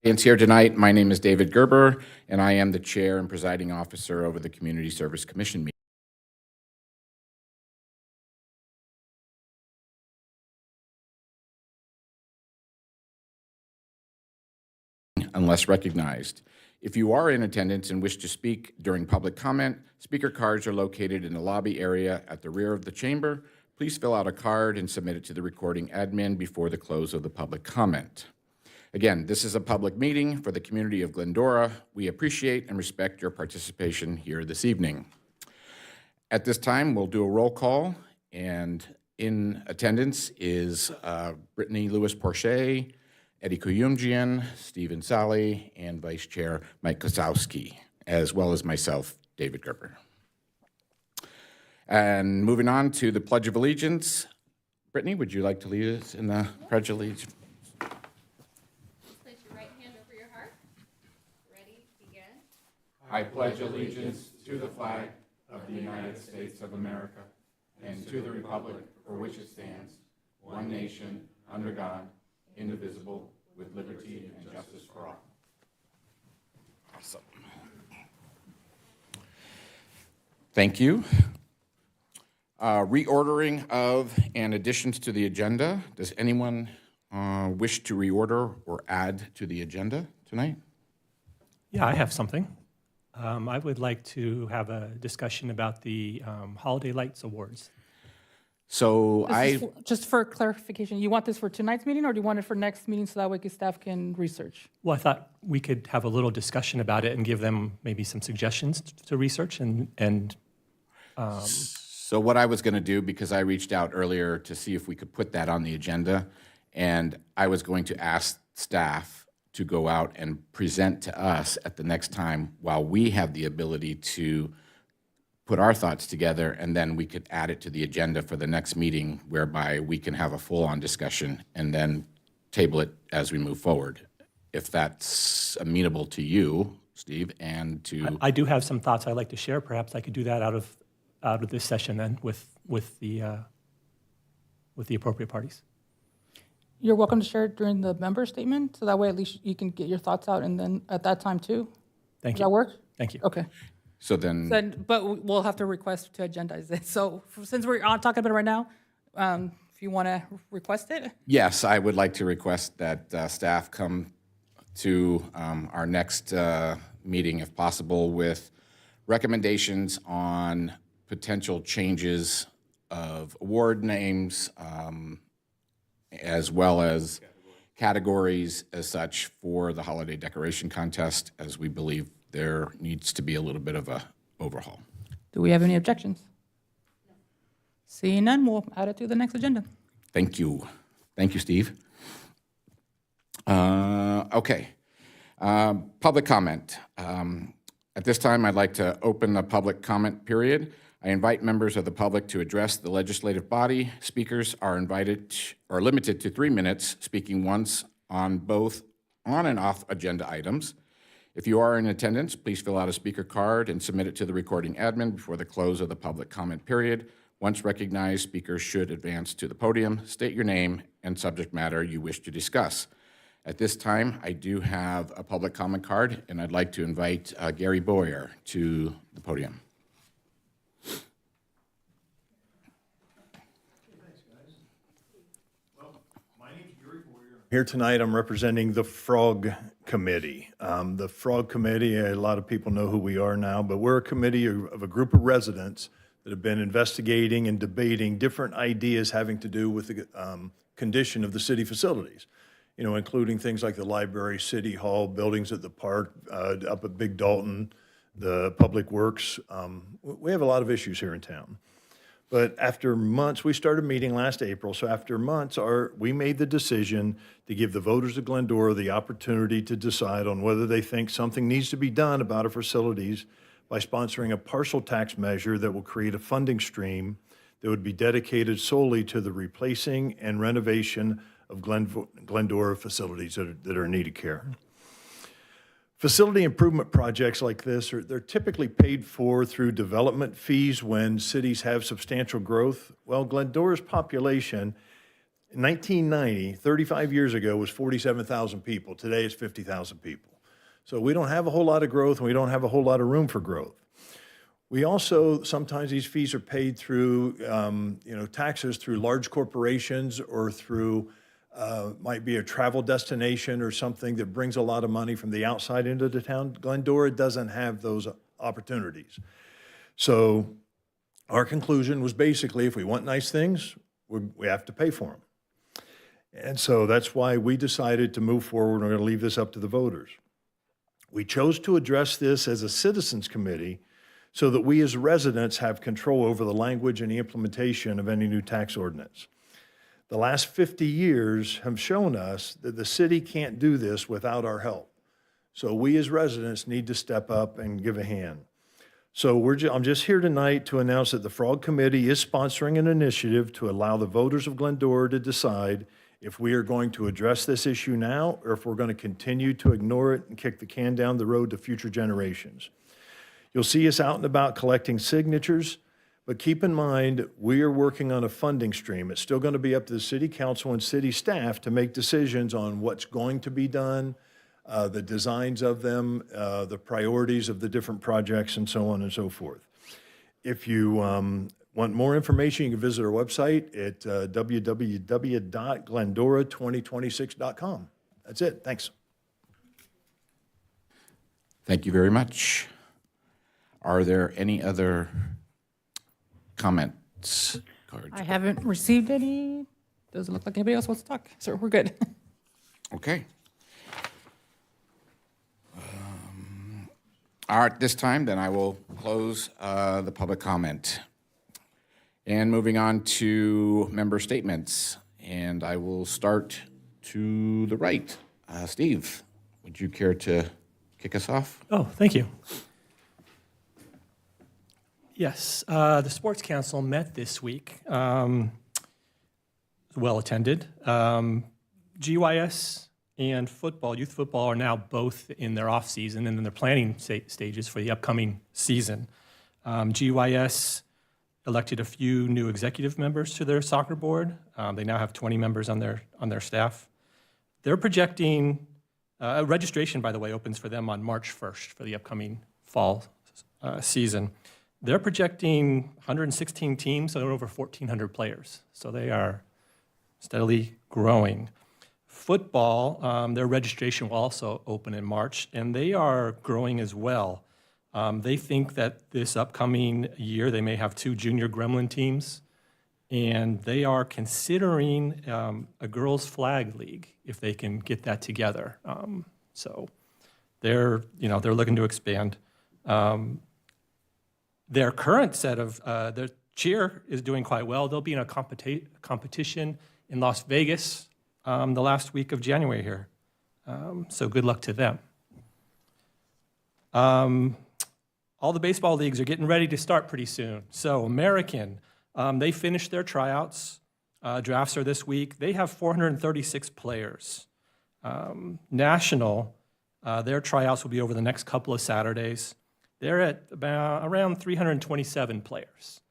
It's here tonight. My name is David Gerber, and I am the chair and presiding officer over the Community Service Commission meeting. Unless recognized. If you are in attendance and wish to speak during public comment, speaker cards are located in the lobby area at the rear of the chamber. Please fill out a card and submit it to the recording admin before the close of the public comment. Again, this is a public meeting for the community of Glendora. We appreciate and respect your participation here this evening. At this time, we'll do a roll call, and in attendance is Brittany Lewis-Porcher, Eddie Kuyumjian, Stephen Sally, and Vice Chair Mike Kozowski, as well as myself, David Gerber. And moving on to the Pledge of Allegiance. Brittany, would you like to lead us in the Pledge of Allegiance? Place your right hand over your heart. Ready, begin. I pledge allegiance to the flag of the United States of America and to the republic for which it stands, one nation, under God, indivisible, with liberty and justice for all. Awesome. Thank you. Reordering of and additions to the agenda. Does anyone wish to reorder or add to the agenda tonight? Yeah, I have something. I would like to have a discussion about the Holiday Lights Awards. So Just for clarification, you want this for tonight's meeting, or do you want it for next meeting so that way staff can research? Well, I thought we could have a little discussion about it and give them maybe some suggestions to research and So what I was going to do, because I reached out earlier to see if we could put that on the agenda, and I was going to ask staff to go out and present to us at the next time while we have the ability to put our thoughts together, and then we could add it to the agenda for the next meeting, whereby we can have a full-on discussion and then table it as we move forward. If that's amenable to you, Steve, and to... I do have some thoughts I'd like to share. Perhaps I could do that out of this session then with the appropriate parties. You're welcome to share it during the member statement, so that way at least you can get your thoughts out, and then at that time too. Thank Does you. that work? Thank you. Okay. So then, But we'll have to request to agendize it. So since we're talking about it right now, if you want to request it. yes, I would like to request that staff come to our next meeting, if possible, with recommendations on potential changes of award names, as well as categories as such for the holiday decoration contest, as we believe there needs to be a little bit of a overhaul. Do we have any objections? Seeing none, we'll add it to the next agenda. Thank you. Thank you, Steve. Okay. Public comment. At this time, I'd like to open the public comment period. I invite members of the public to address the legislative body. Speakers are limited to 3 minutes, speaking once on both on and off agenda items. If you are in attendance, please fill out a speaker card and submit it to the recording admin before the close of the public comment period. Once recognized, speakers should advance to the podium, state your name and subject matter you wish to discuss. At this time, I do have a public comment card, and I'd like to invite Gary Boyer to the podium. Here tonight, I'm representing the Frog Committee. The Frog Committee, a lot of people know who we are now, but we're a committee of a group of residents that have been investigating and debating different ideas having to do with the condition of the city facilities, you know, including things like the library, city hall, buildings at the park, up at Big Dalton, the public works. We have a lot of issues here in town. But after months, we started meeting last April, so after months, we made the decision to give the voters of Glendora the opportunity to decide on whether they think something needs to be done about our facilities by sponsoring a partial tax measure that will create a funding stream that would be dedicated solely to the replacing and renovation of Glendora facilities that are in need of care. Facility improvement projects like this, they're typically paid for through development fees when cities have substantial growth. Well, Glendora's population In 1990, 35 years ago, was 47,000 people. Today, it's 50,000 people. So we don't have a whole lot of growth, and we don't have a whole lot of room for growth. We also, sometimes these fees are paid through, taxes through large corporations or through, might be a travel destination or something that brings a lot of money from the outside into the town. Glendora doesn't have those opportunities. So our conclusion was basically, if we want nice things, we have to pay for them. And so that's why we decided to move forward. We're going to leave this up to the voters. We chose to address this as a citizens committee so that we as residents have control over the language and the implementation of any new tax ordinance. The last 50 years have shown us that the city can't do this without our help. So we as residents need to step up and give a hand. So I'm just here tonight to announce that the Frog Committee is sponsoring an initiative to allow the voters of Glendora to decide if we are going to address this issue now or if we're going to continue to ignore it and kick the can down the road to future generations. You'll see us out and about collecting signatures, but keep in mind, we are working on a funding stream. It's still going to be up to the city council and city staff to make decisions on what's going to be done, the designs of them, the priorities of the different projects, and so on and so forth. If you want more information, you can visit our website at www.glendora2026.com. That's it. Thanks. Thank you very much. Are there any other comments? Cards? I haven't received any. Doesn't look like anybody else wants to talk, so we're good. Okay. All right, this time, then I will close the public comment. And moving on to member statements. And I will start to the right. Steve, would you care to kick us off? Oh, thank you. Yes, the Sports Council met this week. Well attended. GYS and football, youth football, are now both in their off season and in their planning stages for the upcoming season. GYS elected a few new executive members to their soccer board. They now have 20 members on their staff. They're projecting, registration, by the way, opens for them on March 1st for the upcoming fall season. They're projecting 116 teams and over 1,400 players. So they are steadily growing. Football, their registration will also open in March, and they are growing as well. They think that this upcoming year they may have 2 junior Gremlin teams, and they are considering a girls' flag league if they can get that together. So they're looking to expand. Their current set of their cheer is doing quite well. They'll be in a competition in Las Vegas the last week of January here. So good luck to them. All the baseball leagues are getting ready to start pretty soon. So American, they finished their tryouts. Drafts are this week. They have 436 players. National, their tryouts will be over the next couple of Saturdays. They're at around 327 players.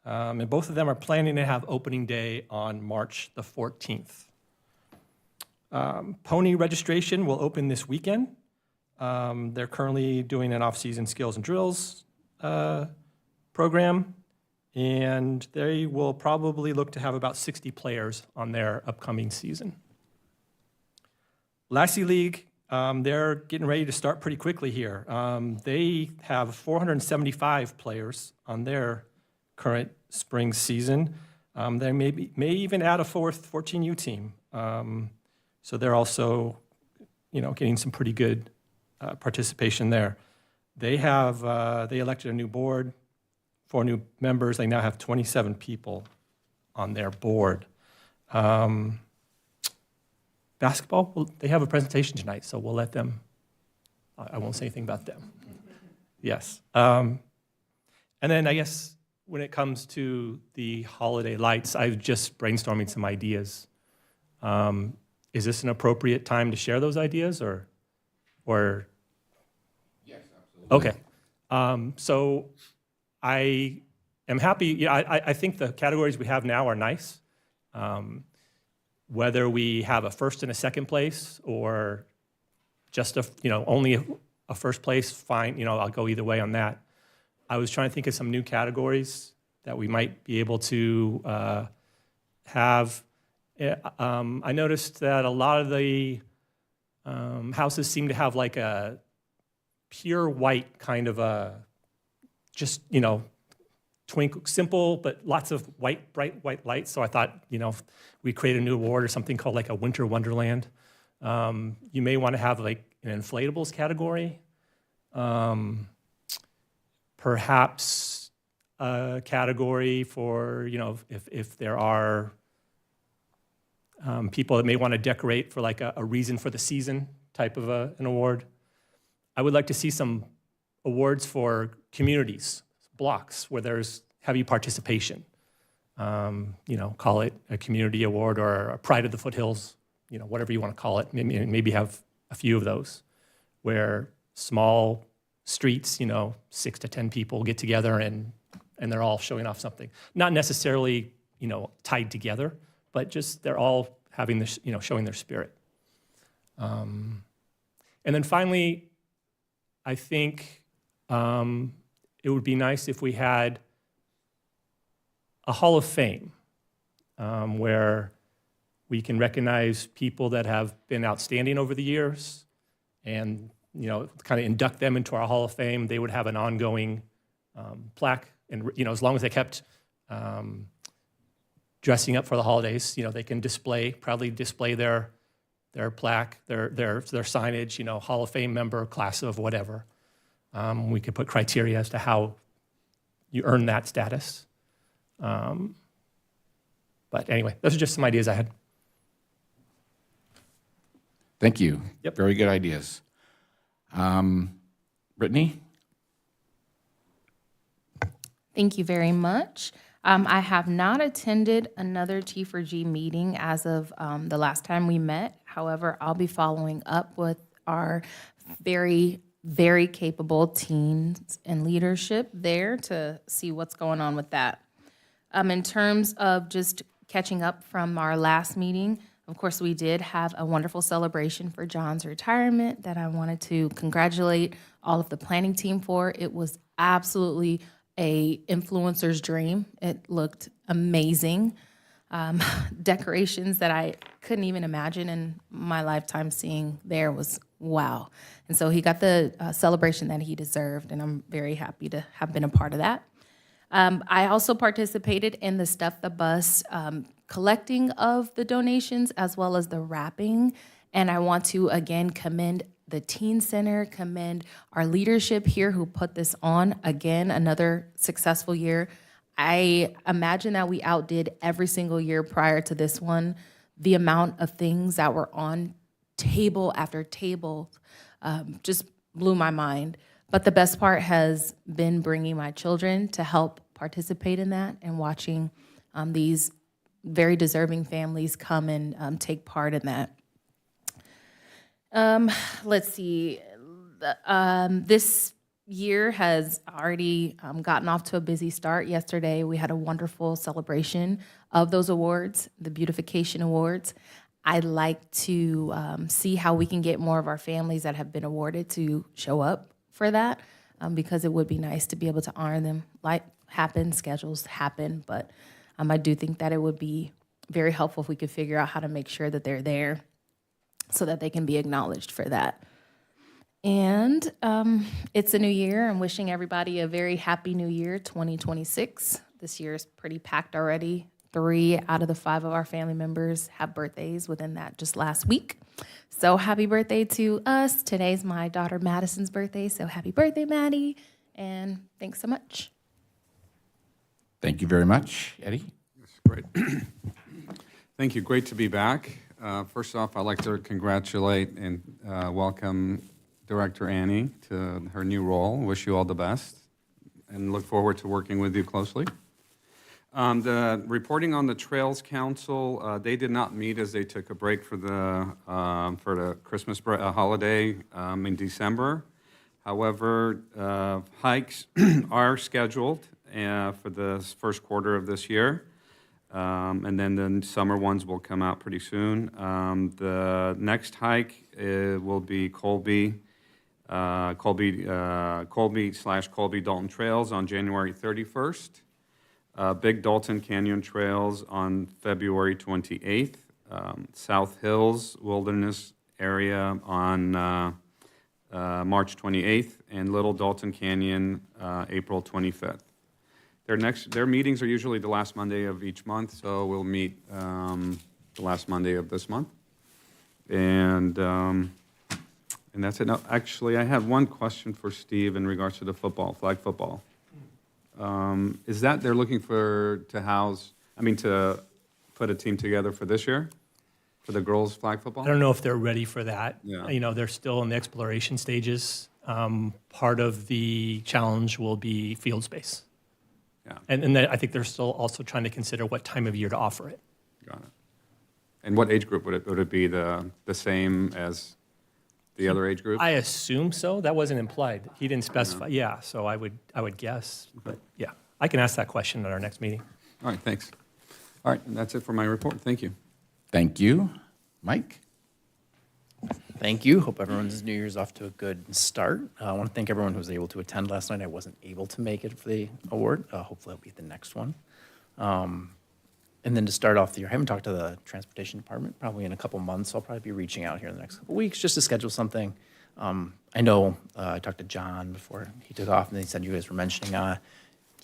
And both of them are planning to have opening day on March the 14th. Pony registration will open this weekend. They're currently doing an off-season skills and drills program, and they will probably look to have about 60 players on their upcoming season. Lassie League, they're getting ready to start pretty quickly here. They have 475 players on their current spring season. They may even add a 14U team. So they're also, getting some pretty good participation there. They elected a new board, 4 new members. They now have 27 people on their board. Basketball, well, they have a presentation tonight, so we'll let them, I won't say anything about them. Yes. And then I guess when it comes to the holiday lights, I've just brainstorming some ideas. Is this an appropriate time to share those ideas, or? Yes, absolutely. Okay. So I am happy. I think the categories we have now are nice. whether we have a first and a second place or just only a first place, fine, I'll go either way on that. I was trying to think of some new categories that we might be able to have. I noticed that a lot of the houses seem to have like a pure white kind of a, just, twinkle, simple, but lots of bright white lights. So I thought, we create a new award or something called like a Winter Wonderland. You may want to have like an inflatables category. Perhaps a category for, if there are people that may want to decorate for like a reason for the season type of an award. I would like to see some awards for communities, blocks, where there's heavy participation. Call it a community award or a Pride of the Foothills, whatever you want to call it. Maybe have a few of those where small streets, 6 to 10 people get together and they're all showing off something. Not necessarily, tied together, but just they're all having this, showing their spirit. And then finally, I think it would be nice if we had a Hall of Fame where we can recognize people that have been outstanding over the years and, kind of induct them into our Hall of Fame. They would have an ongoing plaque. And, as long as they kept dressing up for the holidays, they can proudly display their plaque, their signage, Hall of Fame member, class of whatever. We could put criteria as to how you earn that status. But anyway, those are just some ideas I had. Thank you. Yep. Very good ideas. Brittany? Thank you very much. I have not attended another T4G meeting as of the last time we met. However, I'll be following up with our very, very capable teams and leadership there to see what's going on with that. In terms of just catching up from our last meeting, of course, we did have a wonderful celebration for John's retirement that I wanted to congratulate all of the planning team for. It was absolutely a influencer's dream. It looked amazing. Decorations that I couldn't even imagine in my lifetime seeing there was wow. And so he got the celebration that he deserved, and I'm very happy to have been a part of that. I also participated in the Stuff the Bus collecting of the donations as well as the wrapping. And I want to, again, commend the Teen Center, commend our leadership here who put this on. Again, another successful year. I imagine that we outdid every single year prior to this one. The amount of things that were on table after table just blew my mind. But the best part has been bringing my children to help participate in that and watching these very deserving families come and take part in that. Let's see. This year has already gotten off to a busy start. Yesterday, we had a wonderful celebration of those awards, the Beautification Awards. I'd like to see how we can get more of our families that have been awarded to show up for that, because it would be nice to be able to honor them. Life happens, schedules happen, but I do think that it would be very helpful if we could figure out how to make sure that they're there so that they can be acknowledged for that. And it's a new year. I'm wishing everybody a very happy new year, 2026. This year is pretty packed already. 3 out of the 5 of our family members have birthdays within that just last week. So happy birthday to us. Today's my daughter Madison's birthday, so happy birthday, Maddie. And thanks so much. Thank you very much. Eddie? Great. Thank you. Great to be back. First off, I'd like to congratulate and welcome Director Annie to her new role. Wish you all the best and look forward to working with you closely. The reporting on the Trails Council, they did not meet as they took a break for the Christmas holiday in December. However, hikes are scheduled for the first quarter of this year. And then the summer ones will come out pretty soon. The next hike will be Colby / Colby Dalton Trails on January 31st. Big Dalton Canyon Trails on February 28th. South Hills Wilderness Area on March 28th, and Little Dalton Canyon April 25th. Their meetings are usually the last Monday of each month, so we'll meet the last Monday of this month. And that's it. Now, actually, I have one question for Steve in regards to the flag football. Is that they're looking to put a team together for this year, for the girls' flag football? I don't know if they're ready for that. Yeah. You know, they're still in the exploration stages. Part of the challenge will be field space. Yeah, And then I think they're still also trying to consider what time of year to offer it. got it. And what age group would it be the same as the other age group? I assume so. That wasn't implied. He didn't specify. Yeah, so I would guess. But yeah, I can ask that question at our next meeting. All right, thanks. All right, and that's it for my report. Thank you. Thank you. Mike? Thank you. Hope everyone's New Year's off to a good start. I want to thank everyone who was able to attend last night. I wasn't able to make it for the award. Hopefully I'll be at the next one. And then to start off the year, I haven't talked to the transportation department probably in a couple months. I'll probably be reaching out here in the next couple weeks just to schedule something. I know I talked to John before he took off, and he said you guys were mentioning,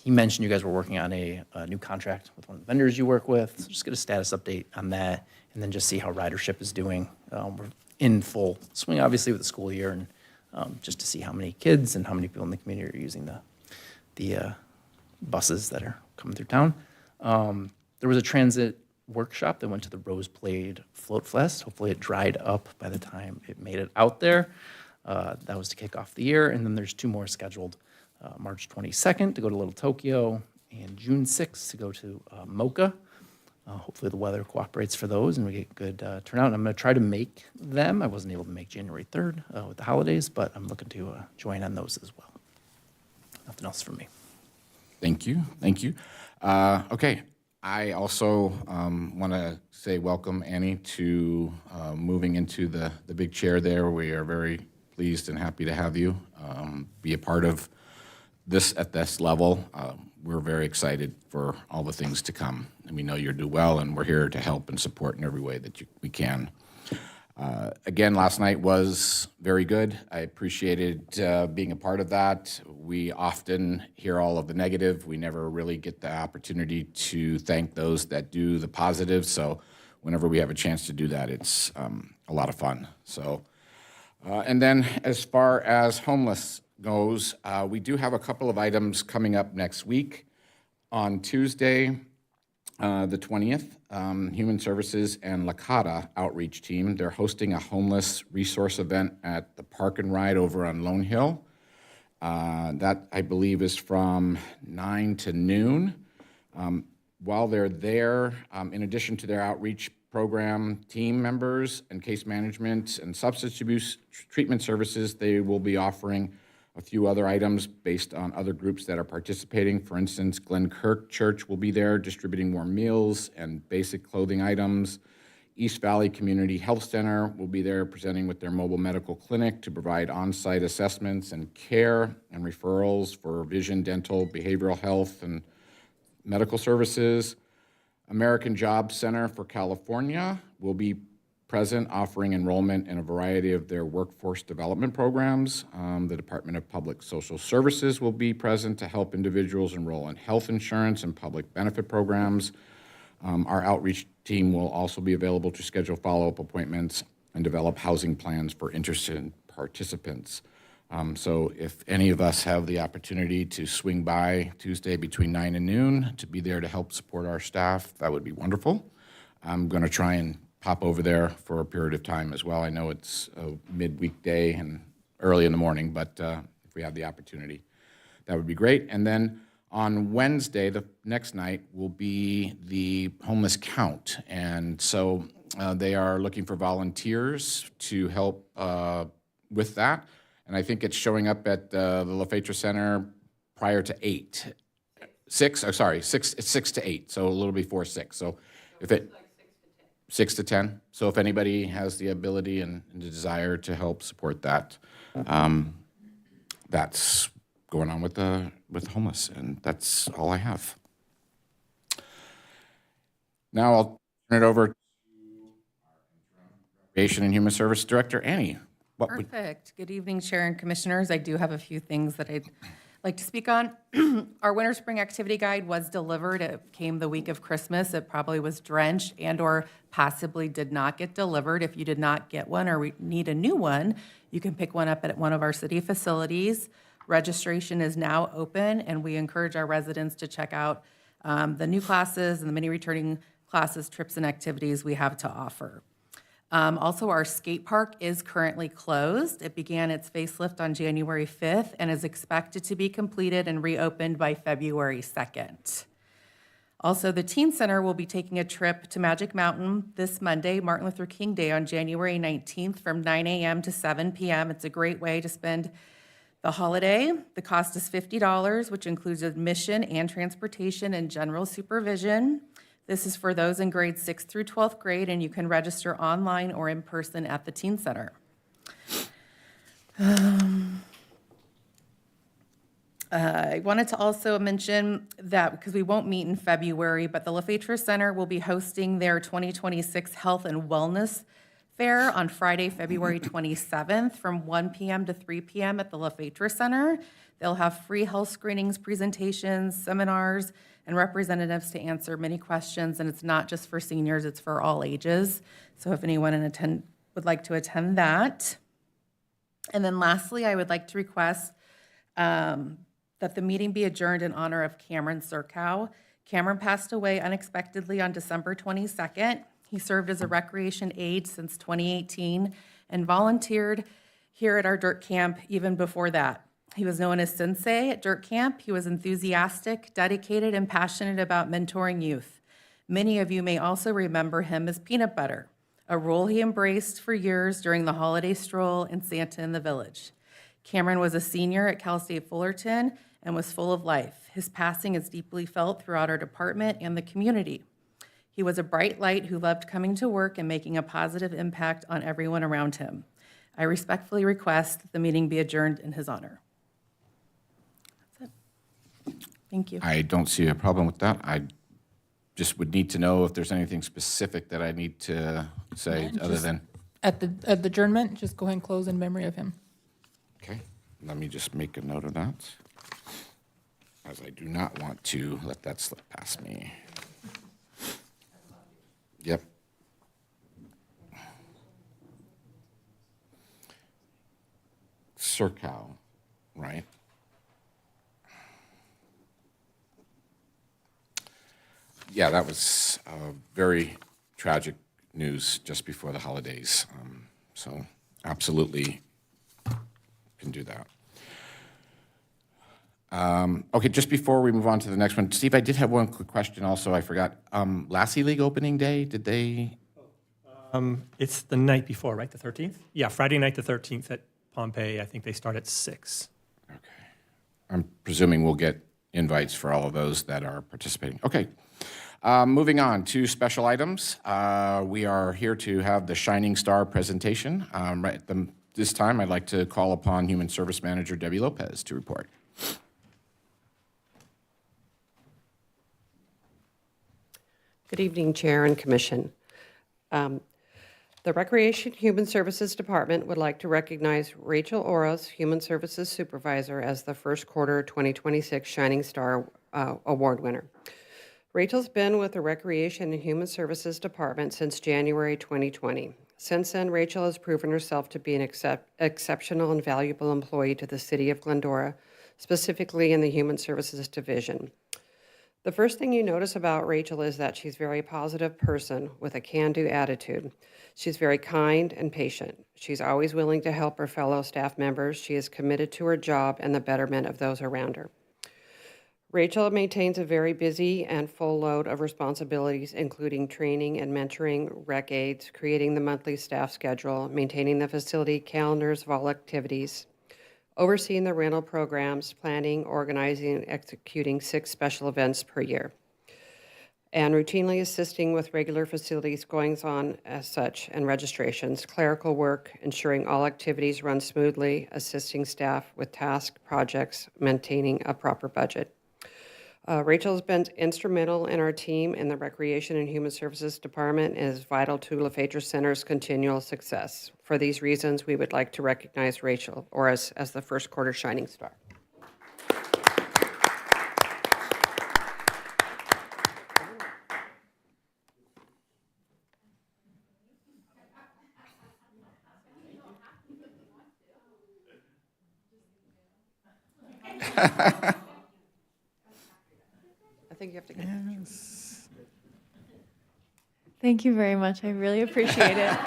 he mentioned you guys were working on a new contract with one of the vendors you work with. So just get a status update on that, and then just see how ridership is doing. We're in full swing, obviously, with the school year, and just to see how many kids and how many people in the community are using the buses that are coming through town. There was a transit workshop that went to the Rose Parade Float Fest. Hopefully it dried up by the time it made it out there. That was to kick off the year, and then there's 2 more scheduled. March 22nd to go to Little Tokyo, and June 6th to go to Mocha. Hopefully the weather cooperates for those and we get good turnout. And I'm going to try to make them. I wasn't able to make January 3rd with the holidays, but I'm looking to join on those as well. Nothing else from me. Thank you. Thank you. Okay. I also want to say welcome, Annie, to moving into the big chair there. We are very pleased and happy to have you be a part of this at this level. We're very excited for all the things to come. And we know you'll do well, and we're here to help and support in every way that we can. Again, last night was very good. I appreciated being a part of that. We often hear all of the negative. We never really get the opportunity to thank those that do the positive. So whenever we have a chance to do that, it's a lot of fun. So, and then as far as homeless goes, we do have a couple of items coming up next week. On Tuesday, the 20th, Human Services and Lakata Outreach Team, they're hosting a homeless resource event at the Park and Ride over on Lone Hill. That, I believe, is from 9 to noon. While they're there, in addition to their outreach program team members and case management and substance abuse treatment services, they will be offering a few other items based on other groups that are participating. For instance, Glen Kirk Church will be there distributing warm meals and basic clothing items. East Valley Community Health Center will be there presenting with their mobile medical clinic to provide on-site assessments and care and referrals for vision, dental, behavioral health, and medical services. American Job Center for California will be present, offering enrollment in a variety of their workforce development programs. The Department of Public Social Services will be present to help individuals enroll in health insurance and public benefit programs. Our outreach team will also be available to schedule follow-up appointments and develop housing plans for interested participants. So if any of us have the opportunity to swing by Tuesday between 9 and noon to be there to help support our staff, that would be wonderful. I'm going to try and pop over there for a period of time as well. I know it's a midweek day and early in the morning, but if we have the opportunity, that would be great. And then on Wednesday, the next night, will be the homeless count. And so they are looking for volunteers to help with that. And I think it's showing up at the LaFetra Center prior to 8. 6, oh, sorry, 6, it's 6 to 8, so a little before 6. So if it. 6 to 10. So if anybody has the ability and the desire to help support that, that's going on with the homeless, and that's all I have. Now I'll turn it over to Recreation and Human Service Director Annie. What would, Perfect. Good evening, Chair and Commissioners. I do have a few things that I'd like to speak on. Our winter spring activity guide was delivered. It came the week of Christmas. It probably was drenched and/or possibly did not get delivered. If you did not get one or need a new one, you can pick one up at one of our city facilities. Registration is now open, and we encourage our residents to check out the new classes and the many returning classes, trips, and activities we have to offer. Also, our skate park is currently closed. It began its facelift on January 5th and is expected to be completed and reopened by February 2nd. Also, the Teen Center will be taking a trip to Magic Mountain this Monday, Martin Luther King Day, on January 19th from 9 a.m. to 7 p.m. It's a great way to spend the holiday. The cost is $50, which includes admission and transportation and general supervision. This is for those in grades 6th through 12th grade, and you can register online or in person at the Teen Center. I wanted to also mention that, because we won't meet in February, but the LaFetra Center will be hosting their 2026 Health and Wellness Fair on Friday, February 27th from 1 p.m. to 3 p.m. at the LaFetra Center. They'll have free health screenings, presentations, seminars, and representatives to answer many questions, and it's not just for seniors, it's for all ages. So if anyone would like to attend that. And then lastly, I would like to request that the meeting be adjourned in honor of Cameron Surkow. Cameron passed away unexpectedly on December 22nd. He served as a recreation aide since 2018 and volunteered here at our dirt camp even before that. He was known as Sensei at dirt camp. He was enthusiastic, dedicated, and passionate about mentoring youth. Many of you may also remember him as Peanut Butter, a role he embraced for years during the holiday stroll and Santa in the Village. Cameron was a senior at Cal State Fullerton and was full of life. His passing is deeply felt throughout our department and the community. He was a bright light who loved coming to work and making a positive impact on everyone around him. I respectfully request that the meeting be adjourned in his honor. Thank you. I don't see a problem with that. I just would need to know if there's anything specific that I need to say other than, At the adjournment, just go ahead and close in memory of him. okay, let me just make a note of that, as I do not want to let that slip past me. Yep. Surkow, right? Yeah, that was very tragic news just before the holidays. So absolutely can do that. Okay, just before we move on to the next one, Steve, I did have one quick question also. I forgot. Lassie League opening day, did they? It's the night before, right, the 13th? Yeah, Friday night, the 13th at Pompeii. I think they start at 6. Okay. I'm presuming we'll get invites for all of those that are participating. Okay. Moving on to special items. We are here to have the Shining Star presentation. This time, I'd like to call upon Human Service Manager Debbie Lopez to report. Good evening, Chair and Commission. The Recreation Human Services Department would like to recognize Rachel Oros, Human Services Supervisor, as the first quarter 2026 Shining Star Award winner. Rachel's been with the Recreation and Human Services Department since January 2020. Since then, Rachel has proven herself to be an exceptional and valuable employee to the City of Glendora, specifically in the Human Services Division. The first thing you notice about Rachel is that she's a very positive person with a can-do attitude. She's very kind and patient. She's always willing to help her fellow staff members. She is committed to her job and the betterment of those around her. Rachel maintains a very busy and full load of responsibilities, including training and mentoring rec aides, creating the monthly staff schedule, maintaining the facility calendars of all activities, overseeing the rental programs, planning, organizing, and executing 6 special events per year, and routinely assisting with regular facilities goings-on as such and registrations, clerical work, ensuring all activities run smoothly, assisting staff with tasks, projects, maintaining a proper budget. Rachel's been instrumental in our team in the Recreation and Human Services Department and is vital to LaFetra Center's continual success. For these reasons, we would like to recognize Rachel Orris as the first quarter Shining Star. I think you have to get Thank you very much. I really appreciate it.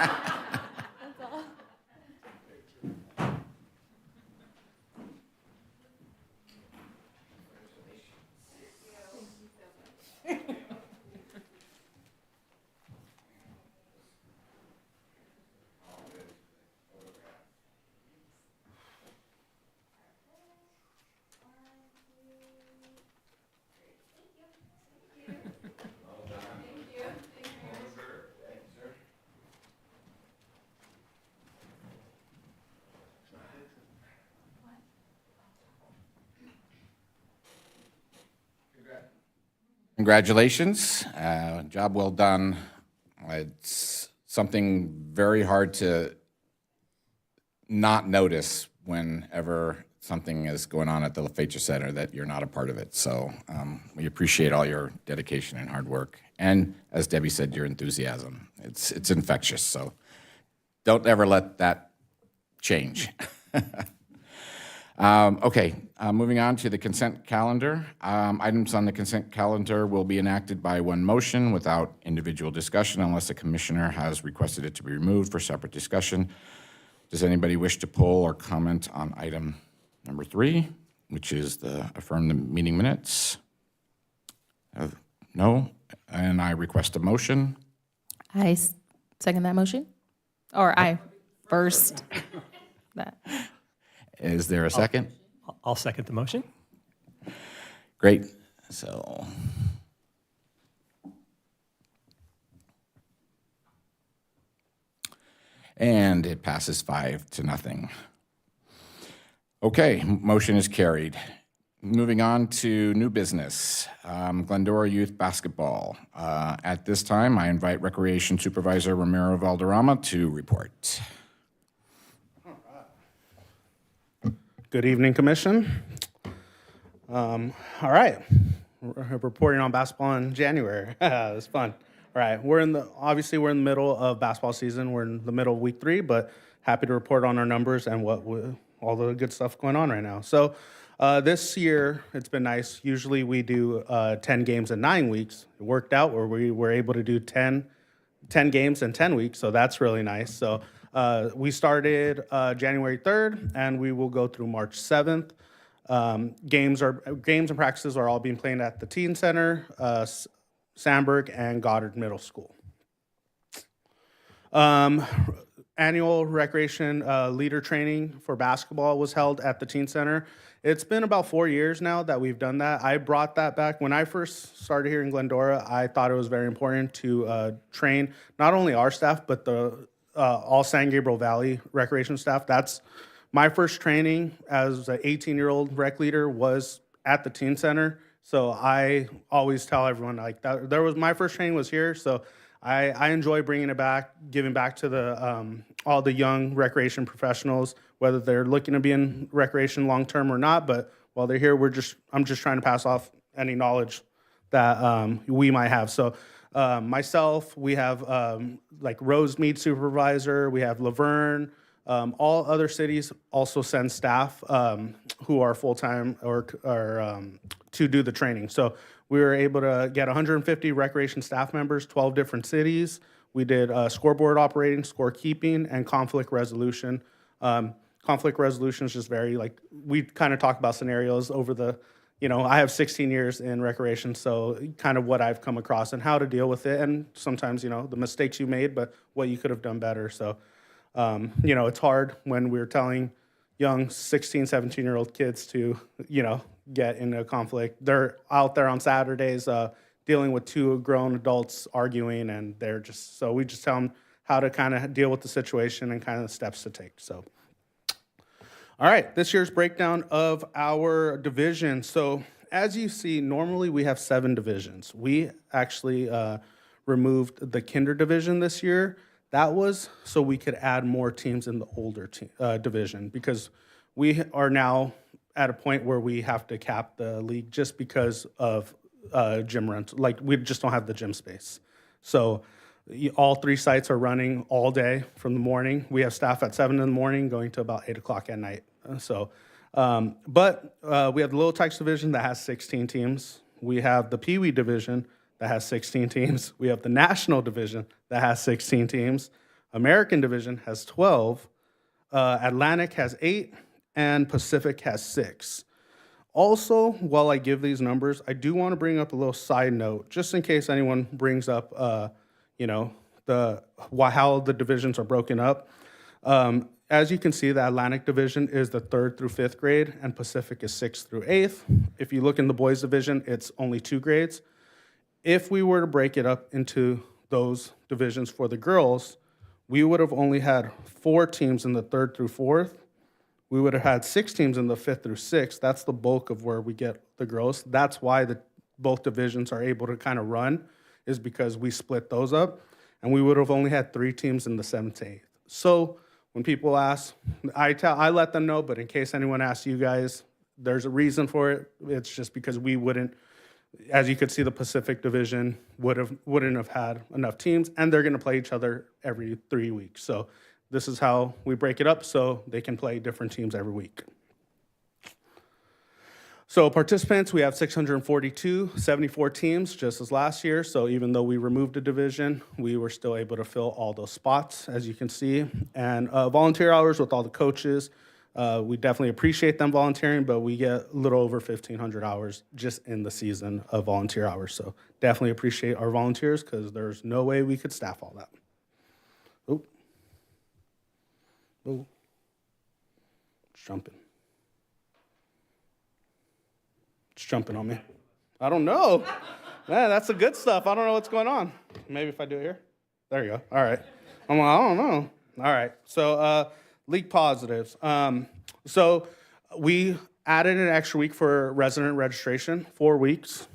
Congratulations. Job well done. It's something very hard to not notice whenever something is going on at the LaFetra Center that you're not a part of it. So we appreciate all your dedication and hard work. And as Debbie said, your enthusiasm. It's infectious. So don't ever let that change. Okay, moving on to the consent calendar. Items on the consent calendar will be enacted by one motion without individual discussion unless a commissioner has requested it to be removed for separate discussion. Does anybody wish to pull or comment on item number 3, which is the affirm the meeting minutes? No, and I request a motion. I second that motion. Or I first that. Is there a second? I'll second the motion. Great. So, and it passes 5-0. Okay, motion is carried. Moving on to new business, Glendora Youth Basketball. At this time, I invite Recreation Supervisor Ramiro Valderrama to report. Good evening, Commission. All right, we're reporting on basketball in January. It was fun. All right, obviously we're in the middle of basketball season. We're in the middle of week 3, but happy to report on our numbers and all the good stuff going on right now. So this year it's been nice. Usually we do 10 games in 9 weeks. It worked out where we were able to do 10 games in 10 weeks, so that's really nice. So we started January 3rd, and we will go through March 7th. Games and practices are all being played at the Teen Center, Sandburg, and Goddard Middle School. Annual recreation leader training for basketball was held at the Teen Center. It's been about 4 years now that we've done that. I brought that back. When I first started here in Glendora, I thought it was very important to train not only our staff, but the all San Gabriel Valley recreation staff. That's my first training as an 18-year-old rec leader was at the Teen Center. So I always tell everyone like that. My first training was here. So I enjoy bringing it back, giving back to the all the young recreation professionals, whether they're looking to be in recreation long term or not. But while they're here, I'm just trying to pass off any knowledge that we might have. So. Myself, we have like Rosemead supervisor, we have Laverne. All other cities also send staff who are full-time or to do the training. So we were able to get 150 recreation staff members, 12 different cities. We did scoreboard operating, scorekeeping, and conflict resolution. Conflict resolution is just we kind of talk about scenarios over the I have 16 years in recreation, so kind of what I've come across and how to deal with it, and sometimes, the mistakes you made, but what you could have done better. So, it's hard when we're telling, young 16, 17-year-old kids to, get into a conflict. They're out there on Saturdays dealing with two grown adults arguing, and so we just tell them how to kind of deal with the situation and kind of the steps to take. So, all right, this year's breakdown of our division. So as you see, normally we have 7 divisions. We actually removed the kinder division this year. That was so we could add more teams in the older division, because we are now at a point where we have to cap the league just because of gym rental. Like, we just don't have the gym space. So all 3 sites are running all day from the morning. We have staff at 7 in the morning going to about 8 o'clock at night. But we have the Little Tykes division that has 16 teams. We have the Pee Wee division that has 16 teams. We have the National division that has 16 teams. American division has 12. Atlantic has 8, and Pacific has 6. Also, while I give these numbers, I do want to bring up a little side note, just in case anyone brings up, how the divisions are broken up. As you can see, the Atlantic division is the 3rd through 5th grade, and Pacific is 6th through 8th. If you look in the boys division, it's only 2 grades. If we were to break it up into those divisions for the girls, we would have only had 4 teams in the 3rd through 4th. We would have had 6 teams in the 5th through 6th. That's the bulk of where we get the girls. That's why both divisions are able to kind of run, is because we split those up. And we would have only had 3 teams in the 7th to 8th. So when people ask, I let them know, but in case anyone asks you guys, there's a reason for it. It's just because we wouldn't, as you could see, the Pacific division wouldn't have had enough teams, and they're going to play each other every 3 weeks. So this is how we break it up, so they can play different teams every week. So participants, we have 642, 74 teams, just as last year. So even though we removed a division, we were still able to fill all those spots, as you can see. And volunteer hours with all the coaches, we definitely appreciate them volunteering, but we get a little over 1,500 hours just in the season of volunteer hours. So definitely appreciate our volunteers, because there's no way we could staff all that. Oh, it's jumping. It's jumping on me. I don't know. Man, that's the good stuff. I don't know what's going on. Maybe if I do it here. There you go. All right. I don't know. All right. So league positives. So we added an extra week for resident registration, 4 weeks.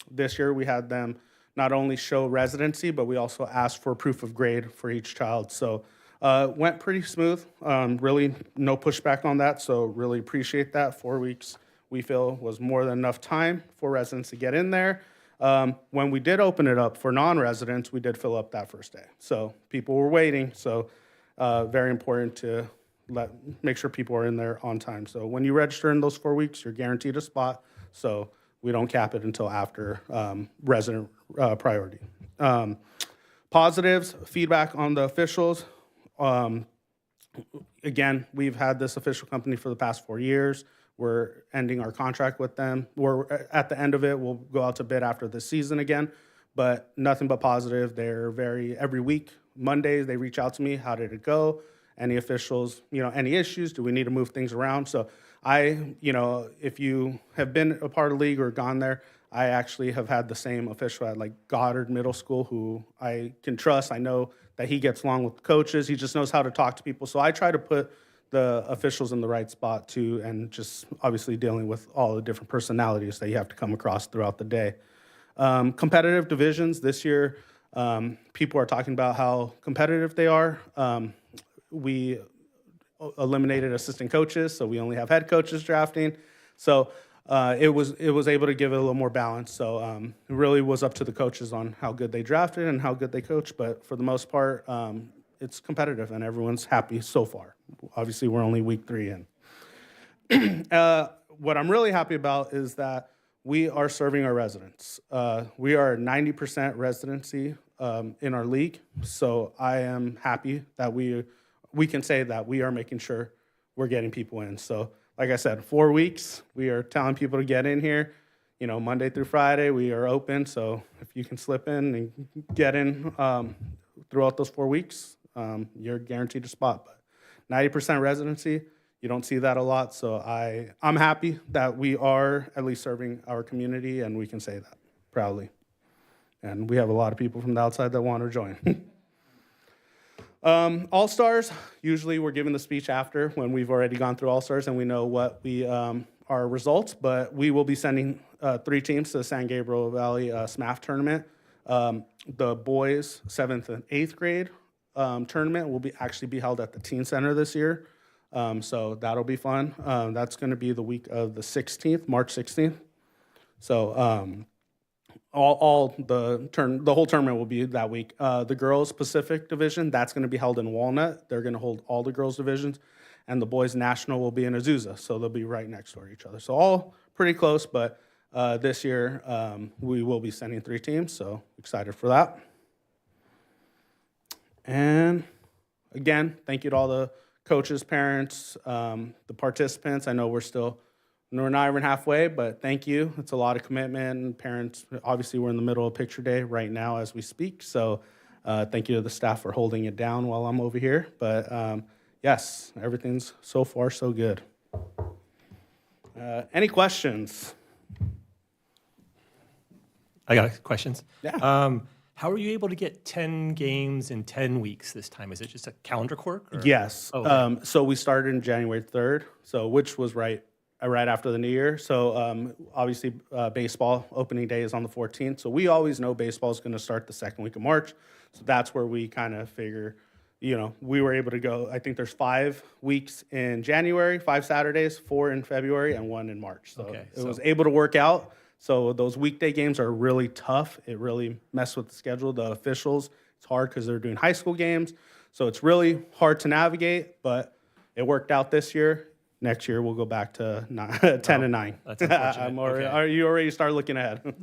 This year we had them not only show residency, but we also asked for proof of grade for each child. So went pretty smooth. Really no pushback on that. So really appreciate that. 4 weeks we feel was more than enough time for residents to get in there. When we did open it up for non-residents, we did fill up that first day. So people were waiting. So very important to make sure people are in there on time. So when you register in those 4 weeks, you're guaranteed a spot. So we don't cap it until after resident priority. Positives, feedback on the officials. Again, we've had this official company for the past 4 years. We're ending our contract with them. We're at the end of it. We'll go out to bid after the season again, but nothing but positive. They're every week, Mondays, they reach out to me. How did it go? Any officials, any issues? Do we need to move things around? So if you have been a part of the league or gone there, I actually have had the same official at Goddard Middle School who I can trust. I know that he gets along with the coaches. He just knows how to talk to people. So I try to put the officials in the right spot too, and just obviously dealing with all the different personalities that you have to come across throughout the day. Competitive divisions this year, people are talking about how competitive they are. We eliminated assistant coaches, so we only have head coaches drafting. So it was able to give it a little more balance. So it really was up to the coaches on how good they drafted and how good they coached. But for the most part, it's competitive and everyone's happy so far. Obviously, we're only week 3 in. What I'm really happy about is that we are serving our residents. We are 90% residency in our league. So I am happy that we can say that we are making sure we're getting people in. So like I said, 4 weeks, we are telling people to get in here. Monday through Friday, we are open. So if you can slip in and get in throughout those 4 weeks, you're guaranteed a spot. But 90% residency, You don't see that a lot, so I'm happy that we are at least serving our community, and we can say that proudly. And we have a lot of people from the outside that want to join. All-Stars, usually we're giving the speech after when we've already gone through All-Stars and we know what our results, but we will be sending 3 teams to the San Gabriel Valley SMAF tournament. The boys' 7th and 8th grade tournament will actually be held at the Teen Center this year, so that'll be fun. That's going to be the week of the 16th, March 16th. So the whole tournament will be that week. The girls' Pacific division, that's going to be held in Walnut. They're going to hold all the girls' divisions, and the boys' national will be in Azusa, so they'll be right next door to each other. So all pretty close, but this year we will be sending 3 teams, so excited for that. And again, thank you to all the coaches, parents, the participants. I know we're not even halfway, but thank you. It's a lot of commitment. And parents, obviously, we're in the middle of picture day right now as we speak. So thank you to the staff for holding it down while I'm over here. But yes, everything's so far so good. Any questions? I got questions. Yeah. How are you able to get 10 games in 10 weeks this time? Is it just a calendar quirk? Or? Yes. Oh, okay. So we started in January 3rd, which was right after the new year. So obviously baseball opening day is on the 14th. So we always know baseball is going to start the second week of March. So that's where we kind of figure, we were able to go. I think there's 5 weeks in January, 5 Saturdays, 4 in February, and 1 in March. So it was able to work out. So those weekday games are really tough. It really messed with the schedule. The officials, it's hard because they're doing high school games. So it's really hard to navigate, but it worked out this year. Next year, we'll go back to 10 and 9. That's unfortunate. Okay. You already start looking ahead.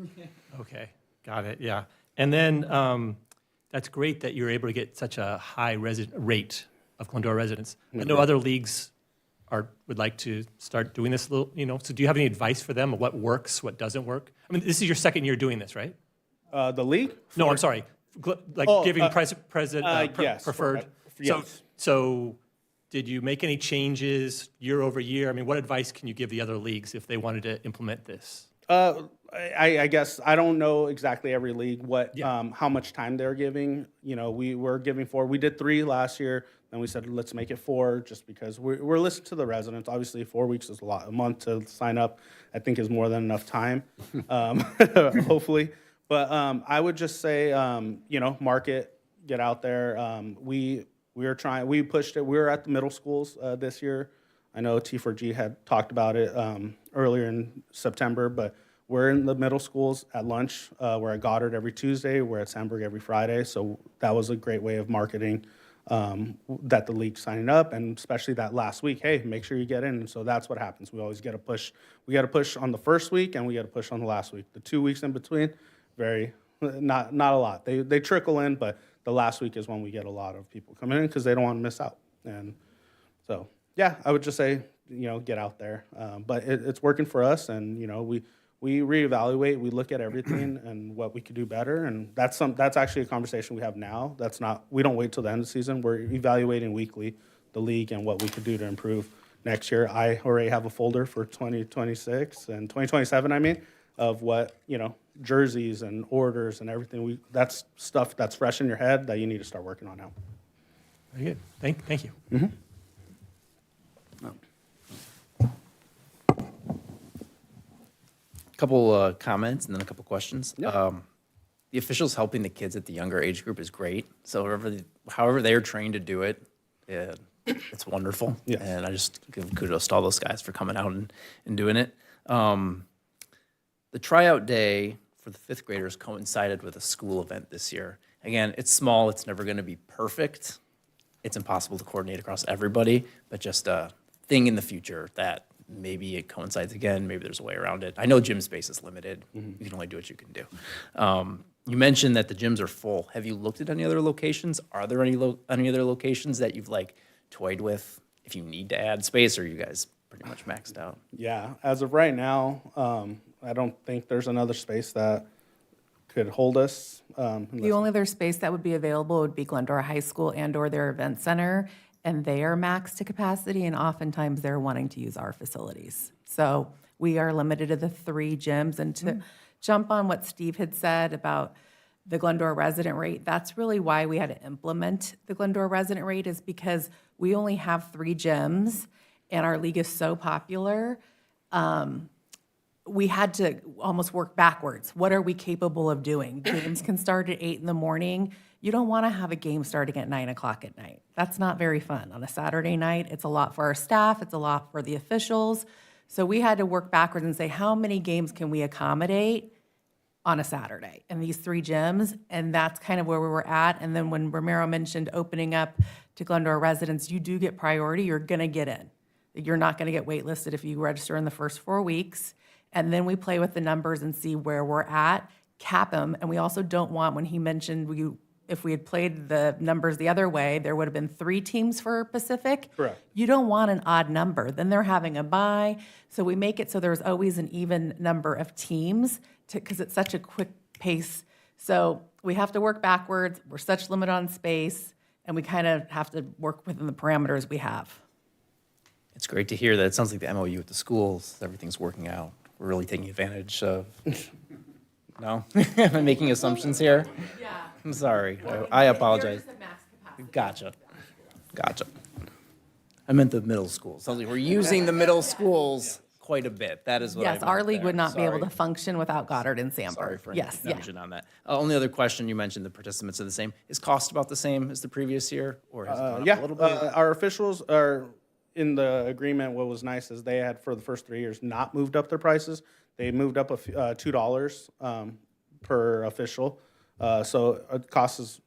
Okay, got it, yeah. And then that's great that you're able to get such a high rate of Glendora residents. I know other leagues would like to start doing this a little, so do you have any advice for them of what works, what doesn't work? I mean, this is your second year doing this, right? The league? No, I'm sorry. Giving preferred. Yes. So did you make any changes year over year? I mean, what advice can you give the other leagues if they wanted to implement this? I guess I don't know exactly every league how much time they're giving. We were giving 4. We did 3 last year. Then we said let's make it 4, just because we're listening to the residents. Obviously, 4 weeks is a lot. A month to sign up, I think, is more than enough time. Hopefully, but I would just say market, get out there. We pushed it. We were at the middle schools this year. I know T4G had talked about it earlier in September, but we're in the middle schools at lunch. We're at Goddard every Tuesday. We're at Sandburg every Friday. So that was a great way of marketing that the league's signing up, and especially that last week, hey, make sure you get in. And so that's what happens. We always get a push. We got to push on the first week, and we got to push on the last week. The 2 weeks in between, not a lot. They trickle in, but the last week is when we get a lot of people coming in because they don't want to miss out. And so, yeah, I would just say, get out there. But it's working for us, and, we reevaluate, we look at everything and what we could do better, and that's actually a conversation we have now. We don't wait till the end of the season. We're evaluating weekly the league and what we could do to improve next year. I already have a folder for 2026 and 2027, of what, jerseys and orders and everything. That's stuff that's fresh in your head that you need to start working on now. Very good. Thank you. Mm-hmm. Couple comments and then a couple questions. The officials helping the kids at the younger age group is great. So however they are trained to do it, it's wonderful. Yes. And I just give kudos to all those guys for coming out and doing it. The tryout day for the 5th graders coincided with a school event this year. Again, it's small. It's never going to be perfect. It's impossible to coordinate across everybody, but just a thing in the future that maybe it coincides again. Maybe there's a way around it. I know gym space is limited. You can only do what you can do. You mentioned that the gyms are full. Have you looked at any other locations? Are there any other locations that you've toyed with if you need to add space, or are you guys pretty much maxed out? Yeah, as of right now, I don't think there's another space that could hold us. The only other space that would be available would be Glendora High School and/or their event center. and they are max to capacity, and oftentimes they're wanting to use our facilities. So we are limited to the 3 gyms. And to jump on what Steve had said about the Glendora resident rate, that's really why we had to implement the Glendora resident rate, is because we only have 3 gyms and our league is so popular. We had to almost work backwards. What are we capable of doing? Games can start at 8 in the morning. You don't want to have a game starting at 9 o'clock at night. That's not very fun. On a Saturday night, it's a lot for our staff, it's a lot for the officials. So we had to work backwards and say, how many games can we accommodate on a Saturday in these 3 gyms? And that's kind of where we were at. And then when Romero mentioned opening up to Glendora residents, you do get priority, you're gonna get in. You're not gonna get waitlisted if you register in the first 4 weeks. And then we play with the numbers and see where we're at, cap them. And we also don't want, when he mentioned if we had played the numbers the other way, there would have been 3 teams for Pacific. Correct. You don't want an odd number. Then they're having a bye. So we make it so there's always an even number of teams because it's such a quick pace. So we have to work backwards. We're such limited on space, and we kind of have to work within the parameters we have. It's great to hear that. It sounds like the MOU with the schools, everything's working out. We're really taking advantage of. No? Am I making assumptions here? Yeah. I'm sorry. I apologize. Gotcha. I meant the middle schools. Sounds like we're using the middle schools quite a bit. That is what I Yes, meant our league there. would not be able Sorry. to function without Goddard and Sanford. Sorry for any Yes, yeah. confusion on that. Only other question, you mentioned the participants are the same. Is cost about the same as the previous year, or has it gone up Yeah, a little bit? our officials are in the agreement. What was nice is they had, for the first 3 years, not moved up their prices. They moved up $2 per official. So it cost is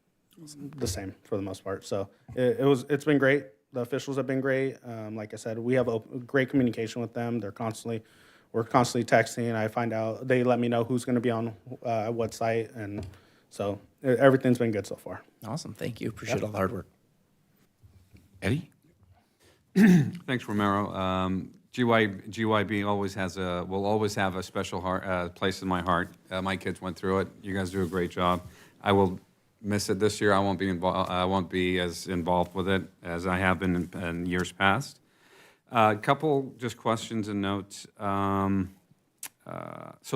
the same for the most part. So it's been great. The officials have been great. Like I said, we have a great communication with them. We're constantly texting. I find out, they let me know who's going to be on what site, and so everything's been good so far. Awesome, thank you. Appreciate all the hard work. Eddie? Thanks, Romero. GYB will always have a special place in my heart. My kids went through it. You guys do a great job. I will miss it this year. I won't be as involved with it as I have been in years past. A couple just questions and notes. So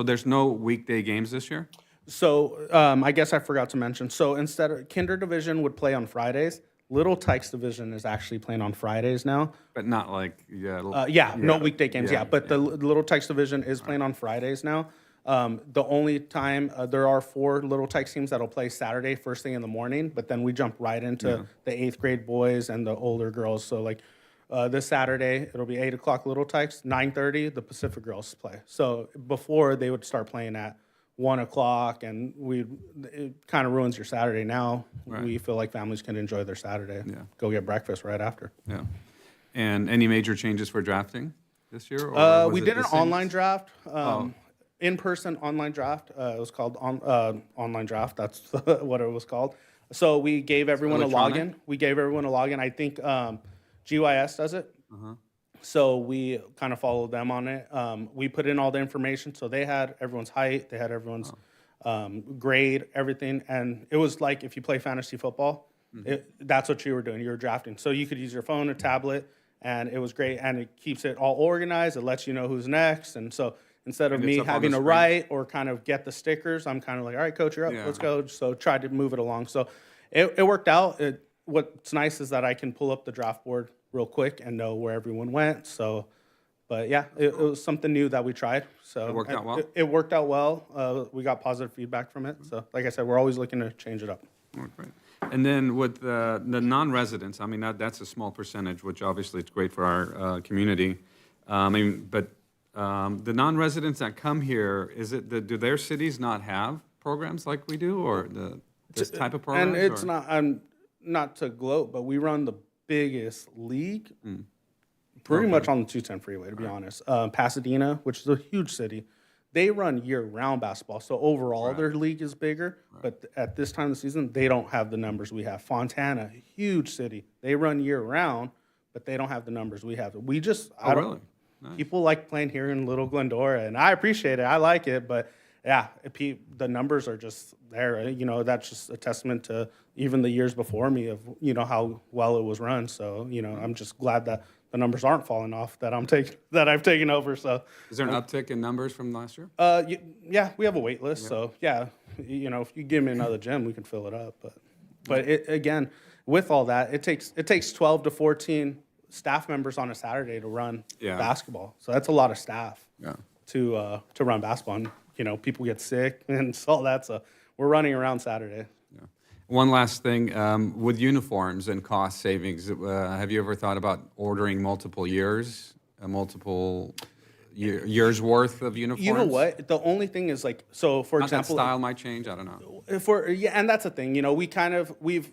there's no weekday games this year? So I guess I forgot to mention. So instead of Kinder Division would play on Fridays, Little Tykes Division is actually playing on Fridays now. But not like, No weekday games, but the Little Tykes Division is playing on Fridays now. The only time, there are 4 Little Tykes teams that'll play Saturday first thing in the morning, but then we jump right into the 8th grade boys and the older girls. So like this Saturday, it'll be 8 o'clock Little Tykes, 9:30 the Pacific girls play. So before they would start playing at 1 o'clock, and it kind of ruins your Saturday. Now we feel like families can enjoy their Saturday. Go get breakfast right after. Yeah. And any major changes for drafting this year? Or was We it did the an same? online draft, in-person online draft. It was called online draft. That's what it was called. So we gave everyone a Electronic? login. I think GYS does it. So we kind of followed them on it. We put in all the information. So they had everyone's height, they had everyone's grade, everything. And it was like if you play fantasy football, that's what you were doing. You were drafting. So you could use your phone, a tablet, and it was great. And it keeps it all organized. It lets you know who's next. And so instead of And me it's up on having the to screen. write or kind of get the stickers, I'm kind of like, all right, coach, you're up. Yeah. Let's go. So tried to move it along. So it worked out. What's nice is that I can pull up the draft board real quick and know where everyone went. So, but yeah, it was something new that we tried. So It worked out well? It worked out well. We got positive feedback from it. So like I said, we're always looking to change it up. Oh, great. And then with the non-residents, I mean, that's a small percentage, which obviously it's great for our community. But the non-residents that come here, do their cities not have programs like we do, or this type of programs? And it's or? not, I'm not to gloat, but we run the biggest league pretty much on the 210 freeway, to be honest. Pasadena, which is a huge city, they run year-round basketball. So overall, their league is bigger. But at this time of the season, they don't have the numbers we have. Fontana, huge city, they run year-round, but they don't have the numbers we have. We just, Oh, really? Nice. People like playing here in Little Glendora, and I appreciate it. I like it, but yeah, the numbers are just there. You know, that's just a testament to even the years before me of, you know, how well it was run. So, you know, I'm just glad that the numbers aren't falling off that I've taken over. So, Is there an uptick in numbers from last year? yeah, we have a wait list. So, yeah, you know, if you give me another gym, we can fill it up. But again, with all that, it takes 12 to 14 staff members on a Saturday to run basketball. So that's a lot of staff to run basketball. And, you know, people get sick and all that. So we're running around Saturday. One last thing, with uniforms and cost savings, have you ever thought about ordering multiple years, years worth of uniforms? You know what? The only thing is like, so for Not that example, style might change, I don't know. and that's the thing, you know, we've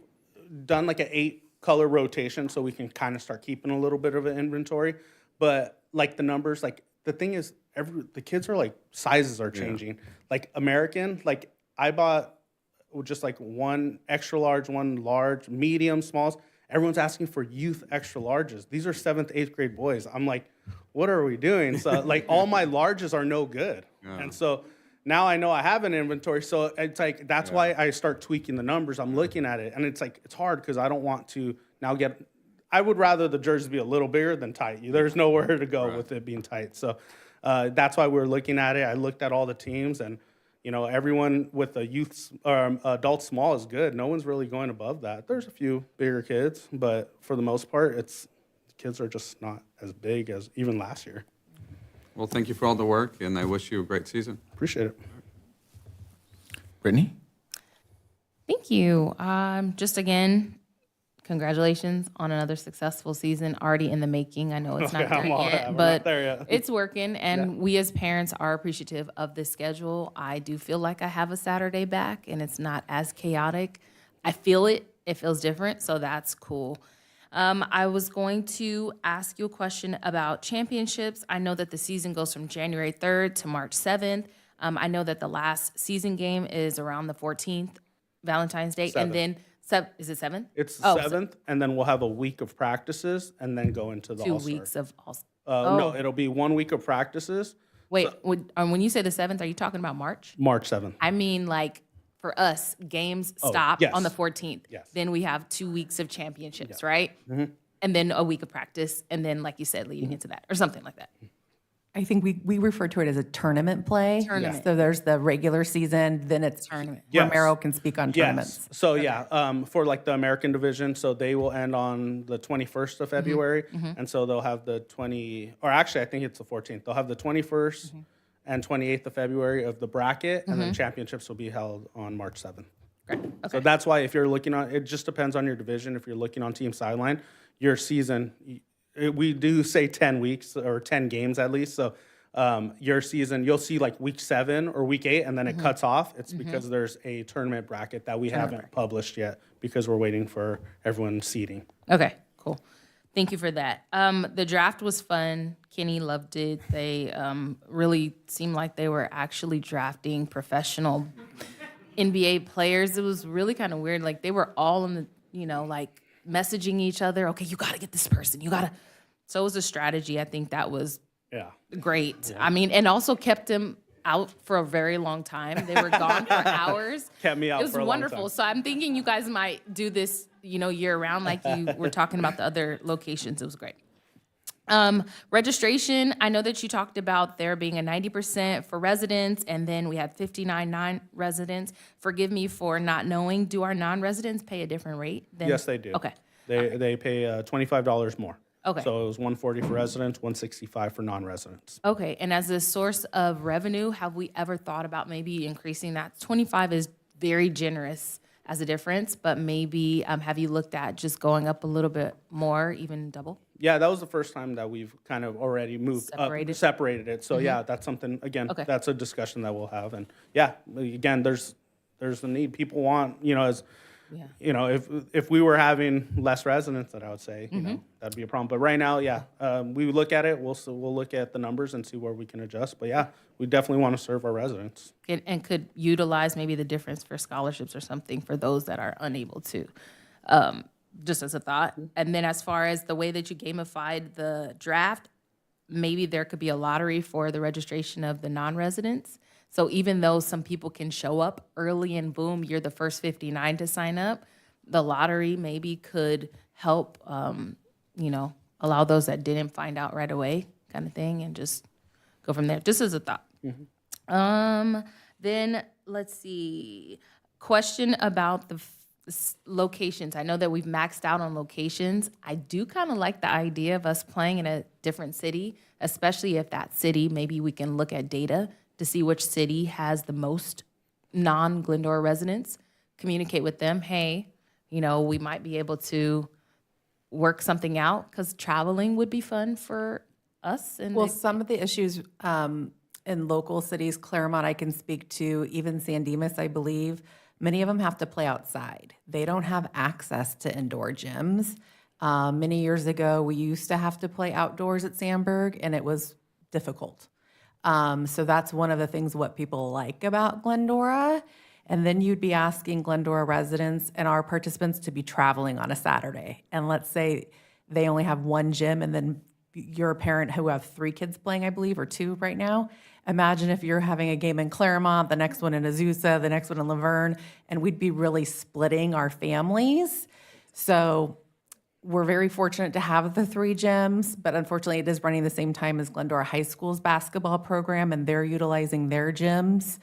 done like an 8-color rotation so we can kind of start keeping a little bit of an inventory. But like the numbers, like the thing is, the kids are like, sizes are changing. Like American, like I bought just like one extra large, one large, medium, smalls. Everyone's asking for youth extra larges. These are 7th, 8th grade boys. I'm like, what are we doing? So like all my larges are no good. And so now I know I have an inventory. So it's like, that's why I start tweaking the numbers. I'm looking at it and it's like, it's hard because I don't want to now I would rather the jerseys be a little bigger than tight. There's nowhere to go with it being tight. So that's why we're looking at it. I looked at all the teams and, you know, everyone with the youth adult small is good. No one's really going above that. There's a few bigger kids, but for the most part, kids are just not as big as even last year. Well, thank you for all the work, and I wish you a great season. Appreciate it. Brittany? Thank you. Just again, congratulations on another successful season already in the making. I know it's not there yet, but it's working. And we as parents are appreciative of this schedule. I do feel like I have a Saturday back and it's not as chaotic. I feel it. It feels different. So that's cool. I was going to ask you a question about championships. I know that the season goes from January 3rd to March 7th. I know that the last season game is around the 14th, Valentine's Day. 7th. And then, is it 7th? It's the 7th, and then we'll have a week of practices and then go into the 2 All-Star. weeks of All-Star. No, it'll be 1 week of practices. Wait, when you say the 7th, are you talking about March? March 7th. I mean, like, for us, games stop on the 14th. Yes. Then we have 2 weeks of championships, right? Mm-hmm. And then a week of practice, and then, like you said, leading into that, or something like that. I think we refer to it as a tournament play. Tournament. So there's the regular season, then it's Tournament. Romero can speak on tournaments. Yes. So for like the American division, so they will end on the 21st of February, and so they'll have the I think it's the 14th. They'll have the 21st and 28th of February of the bracket, and then championships will be held on March 7th. Great. Okay. So that's why if you're looking on, it just depends on your division. If you're looking on Team Sideline, your season, we do say 10 weeks or 10 games at least. So your season, you'll see like week 7 or week 8, and then it cuts off. It's because there's a tournament bracket that we haven't published yet because we're waiting for everyone's seeding. Okay, cool. Thank you for that. The draft was fun. Kenny loved it. They really seemed like they were actually drafting professional NBA players. It was really kind of weird. Like they were all in the, like messaging each other. Okay, you got to get this person. You got to. So it was a strategy. I think that was great. I mean, and also kept them out for a very long time. They were gone for hours. Kept me out for a long time. It was wonderful. So I'm thinking you guys might do this, year round like you were talking about the other locations. It was great. Registration, I know that you talked about there being a 90% for residents, and then we had 59 non-residents. Forgive me for not knowing. Do our non-residents pay a different rate? Yes, they do. Okay. They pay $25 more. Okay. So it was $140 for residents, $165 for non-residents. Okay, and as a source of revenue, have we ever thought about maybe increasing that? 25 is very generous as a difference, but maybe have you looked at just going up a little bit more, even double? Yeah, that was the first time that we've kind of already moved separated it. So yeah, that's something, again, that's a discussion that we'll have. And yeah, again, there's the need. People want, if we were having less residents, that I would say, that'd be a problem. But right now, we would look at it. We'll look at the numbers and see where we can adjust. But yeah, we definitely want to serve our residents. And could utilize maybe the difference for scholarships or something for those that are unable to, just as a thought. And then as far as the way that you gamified the draft, maybe there could be a lottery for the registration of the non-residents. So even though some people can show up early and boom, you're the first 59 to sign up, the lottery maybe could help, allow those that didn't find out right away kind of thing and just go from there, just as a thought. Then let's see, question about the locations. I know that we've maxed out on locations. I do kind of like the idea of us playing in a different city, especially if that city, maybe we can look at data to see which city has the most non-Glendora residents, communicate with them, hey, we might be able to work something out because traveling would be fun for us. And Well, some of the issues in local cities, Claremont I can speak to, even San Dimas, I believe, many of them have to play outside. They don't have access to indoor gyms. Many years ago, we used to have to play outdoors at Sandburg, and it was difficult. So that's one of the things what people like about Glendora. And then you'd be asking Glendora residents and our participants to be traveling on a Saturday. And let's say they only have one gym, and then you're a parent who have 3 kids playing, I believe, or 2 right now. Imagine if you're having a game in Claremont, the next one in Azusa, the next one in Laverne, and we'd be really splitting our families. So we're very fortunate to have the 3 gyms, but unfortunately it is running the same time as Glendora High School's basketball program, and they're utilizing their gyms.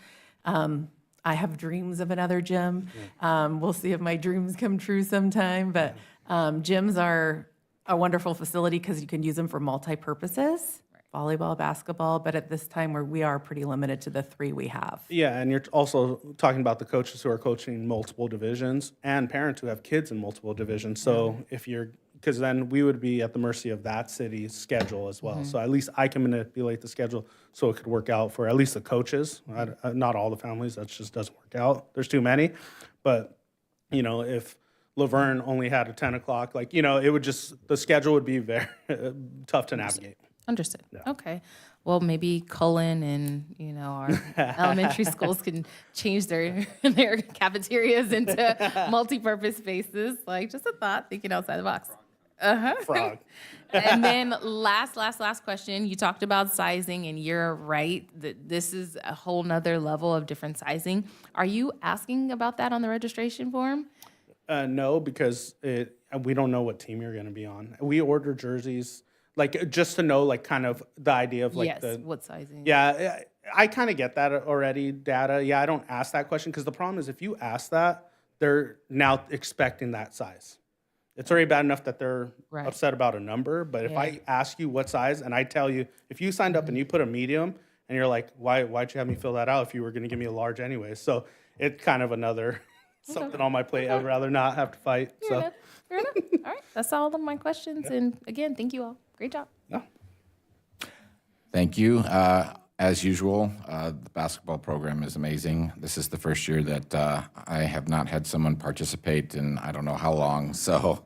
I have dreams of another gym. We'll see if my dreams come true sometime, but gyms are a wonderful facility because you can use them for multi-purposes, volleyball, basketball, but at this time we are pretty limited to the 3 we have. Yeah, and you're also talking about the coaches who are coaching multiple divisions and parents who have kids in multiple divisions. So because then we would be at the mercy of that city's schedule as well. So at least I can manipulate the schedule so it could work out for at least the coaches, not all the families. That just doesn't work out. There's too many. But, if Laverne only had a 10 o'clock, it would the schedule would be very tough to navigate. Understood. Okay. Well, maybe Cullen and, our elementary schools can change their cafeterias into multi-purpose spaces. Just a thought, thinking outside the box. Frog. And then last question. You talked about sizing, and you're right that this is a whole nother level of different sizing. Are you asking about that on the registration form? No, because we don't know what team you're going to be on. We order jerseys, just to know, kind of the idea of yes, the what sizing? Yeah, I kind of get that already. Data. Yeah, I don't ask that question because the problem is if you ask that, they're now expecting that size. It's already bad enough that they're upset about a number, but if I ask you what size and I tell you, if you signed up and you put a medium and you're like, why'd you have me fill that out if you were going to give me a large anyway? So it's kind of another something on my plate. I'd rather not have to fight. Fair enough. All right, that's all of my questions. And again, thank you all. Great job. Yeah. Thank you. As usual, the basketball program is amazing. This is the first year that I have not had someone participate in I don't know how long. So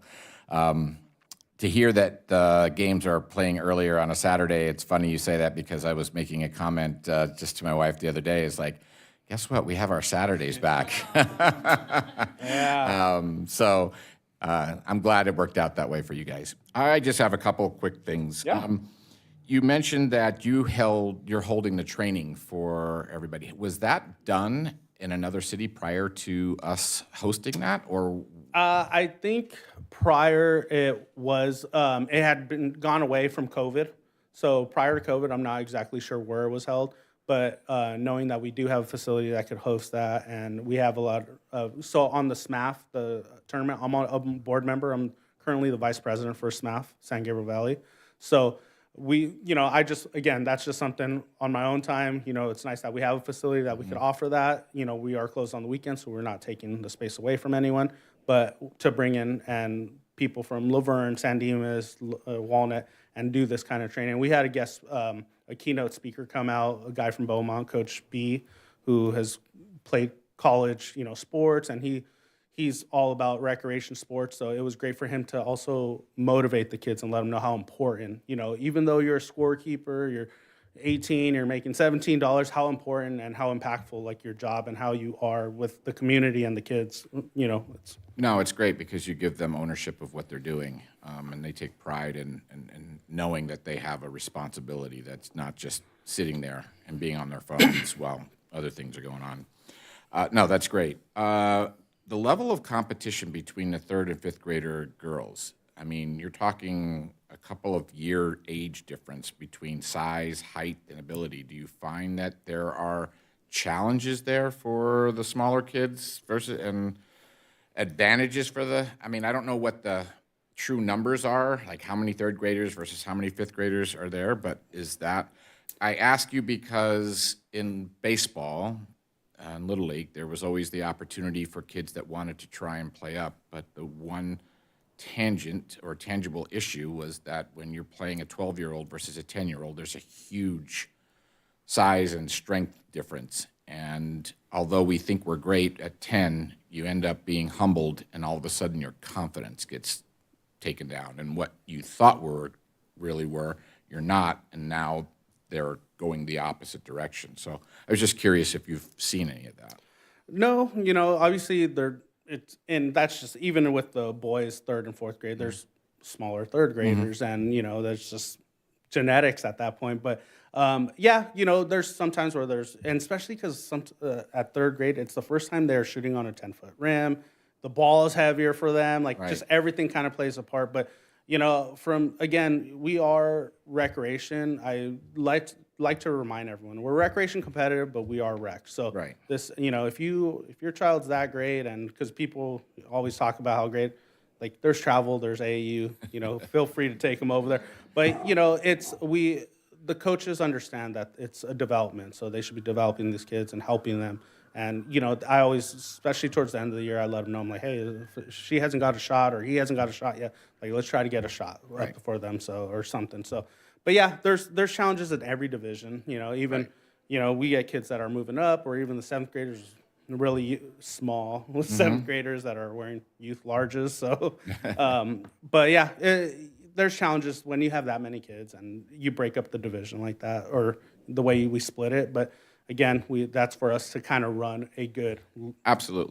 to hear that the games are playing earlier on a Saturday, it's funny you say that because I was making a comment just to my wife the other day. It's like, guess what? We have our Saturdays back. So I'm glad it worked out that way for you guys. I just have a couple quick things. Yeah. You mentioned that you're holding the training for everybody. Was that done in another city prior to us hosting that, or? I think prior it was, it had been gone away from COVID. So prior to COVID, I'm not exactly sure where it was held, but knowing that we do have a facility that could host that, and we have a lot of, so on the SMAF, the tournament, I'm a board member. I'm currently the vice president for SMAF, San Gabriel Valley. So again, that's just something on my own time. It's nice that we have a facility that we could offer that. We are closed on the weekends, so we're not taking the space away from anyone. But to bring in and people from Laverne, San Dimas, Walnut, and do this kind of training. We had a guest, a keynote speaker come out, a guy from Beaumont, Coach B, who has played college, sports, and he's all about recreation sports, so it was great for him to also motivate the kids and let them know how important, even though you're a scorekeeper, you're 18, you're making $17, how important and how impactful your job and how you are with the community and the kids, No, it's great because you give them ownership of what they're doing, and they take pride in knowing that they have a responsibility that's not just sitting there and being on their phones while other things are going on. No, that's great. The level of competition between the third and fifth grader girls, I mean, you're talking a couple of year age difference between size, height, and ability. Do you find that there are challenges there for the smaller kids versus, and advantages for the, I mean, I don't know what the true numbers are, like how many third graders versus how many fifth graders are there, but is that, I ask you because in baseball, in Little League, there was always the opportunity for kids that wanted to try and play up, but the one tangent or tangible issue was that when you're playing a 12-year-old versus a 10-year-old, there's a huge size and strength difference. And although we think we're great at 10, you end up being humbled, and all of a sudden your confidence gets taken down. And what you thought really were, you're not, and now they're going the opposite direction. So I was just curious if you've seen any of that. No, obviously and that's just, even with the boys, third and fourth grade, there's smaller third graders, and, there's just genetics at that point. But there's sometimes where and especially because at third grade, it's the first time they're shooting on a 10-foot rim. The ball is heavier for them. Just everything kind of plays a part. But, we are recreation. I like to remind everyone, we're recreation competitive, but we are rec. So this, if your child's that great, and because people always talk about how great, there's travel, there's AAU, feel free to take them over there. But, the coaches understand that it's a development, so they should be developing these kids and helping them. And, I always, especially towards the end of the year, I let them know, I'm like, hey, if she hasn't got a shot or he hasn't got a shot yet, let's try to get a shot right before them, or something. So, but yeah, there's challenges in every division, even, we get kids that are moving up, or even the seventh graders really small with seventh graders that are wearing youth larges. So, but yeah, there's challenges when you have that many kids and you break up the division like that, or the way we split it. But again, that's for us to kind of run a good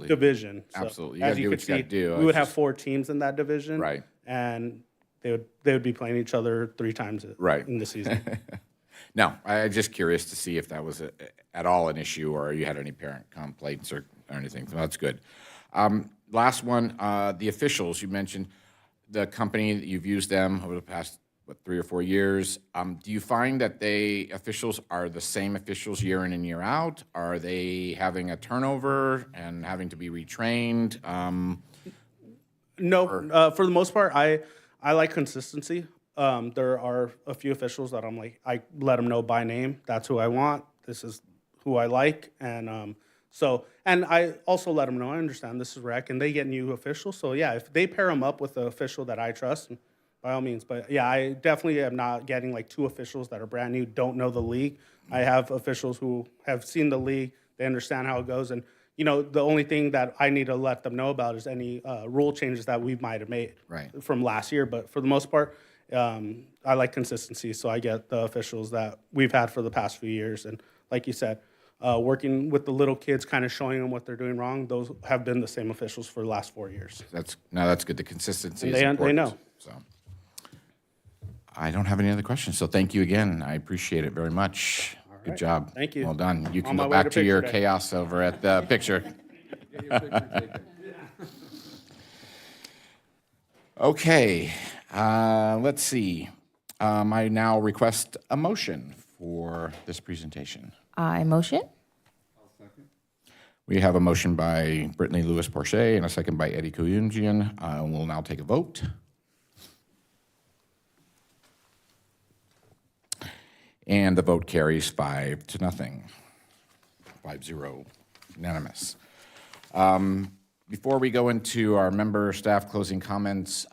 division. So, Absolutely. You got to do what you got to do. We would have 4 teams in that division. Right. And they would be playing each other 3 times in the season. No, I'm just curious to see if that was at all an issue, or you had any parent complaints or anything. So that's good. Last one, the officials. You mentioned the company, that you've used them over the past 3 or 4 years. Do you find that officials are the same officials year in and year out? Are they having a turnover and having to be retrained? No, for the most part, I like consistency. There are a few officials that I'm like, I let them know by name. That's who I want. This is who I like. And and I also let them know, I understand this is rec, and they get new officials. So yeah, if they pair them up with the official that I trust, by all means. But yeah, I definitely am not getting 2 officials that are brand new, don't know the league. I have officials who have seen the league. They understand how it goes. And, the only thing that I need to let them know about is any rule changes that we might have made from last year. But for the most part, I like consistency. So I get the officials that we've had for the past few years. And like you said, working with the little kids, kind of showing them what they're doing wrong, those have been the same officials for the last 4 years. That's good. The consistency is they important. know. So I don't have any other questions. So thank you again. I appreciate it very much. Good job. Thank you. Well done. You can On my go way back to to your picture day. chaos over at the picture. Okay, let's see. I now request a motion for this presentation. I motion. We have a motion by Brittany Lewis Porche and a second by Eddie Kuyunjian. We'll now take a vote. And the vote carries 5-0. 5-0, unanimous. Before we go into our member staff closing comments,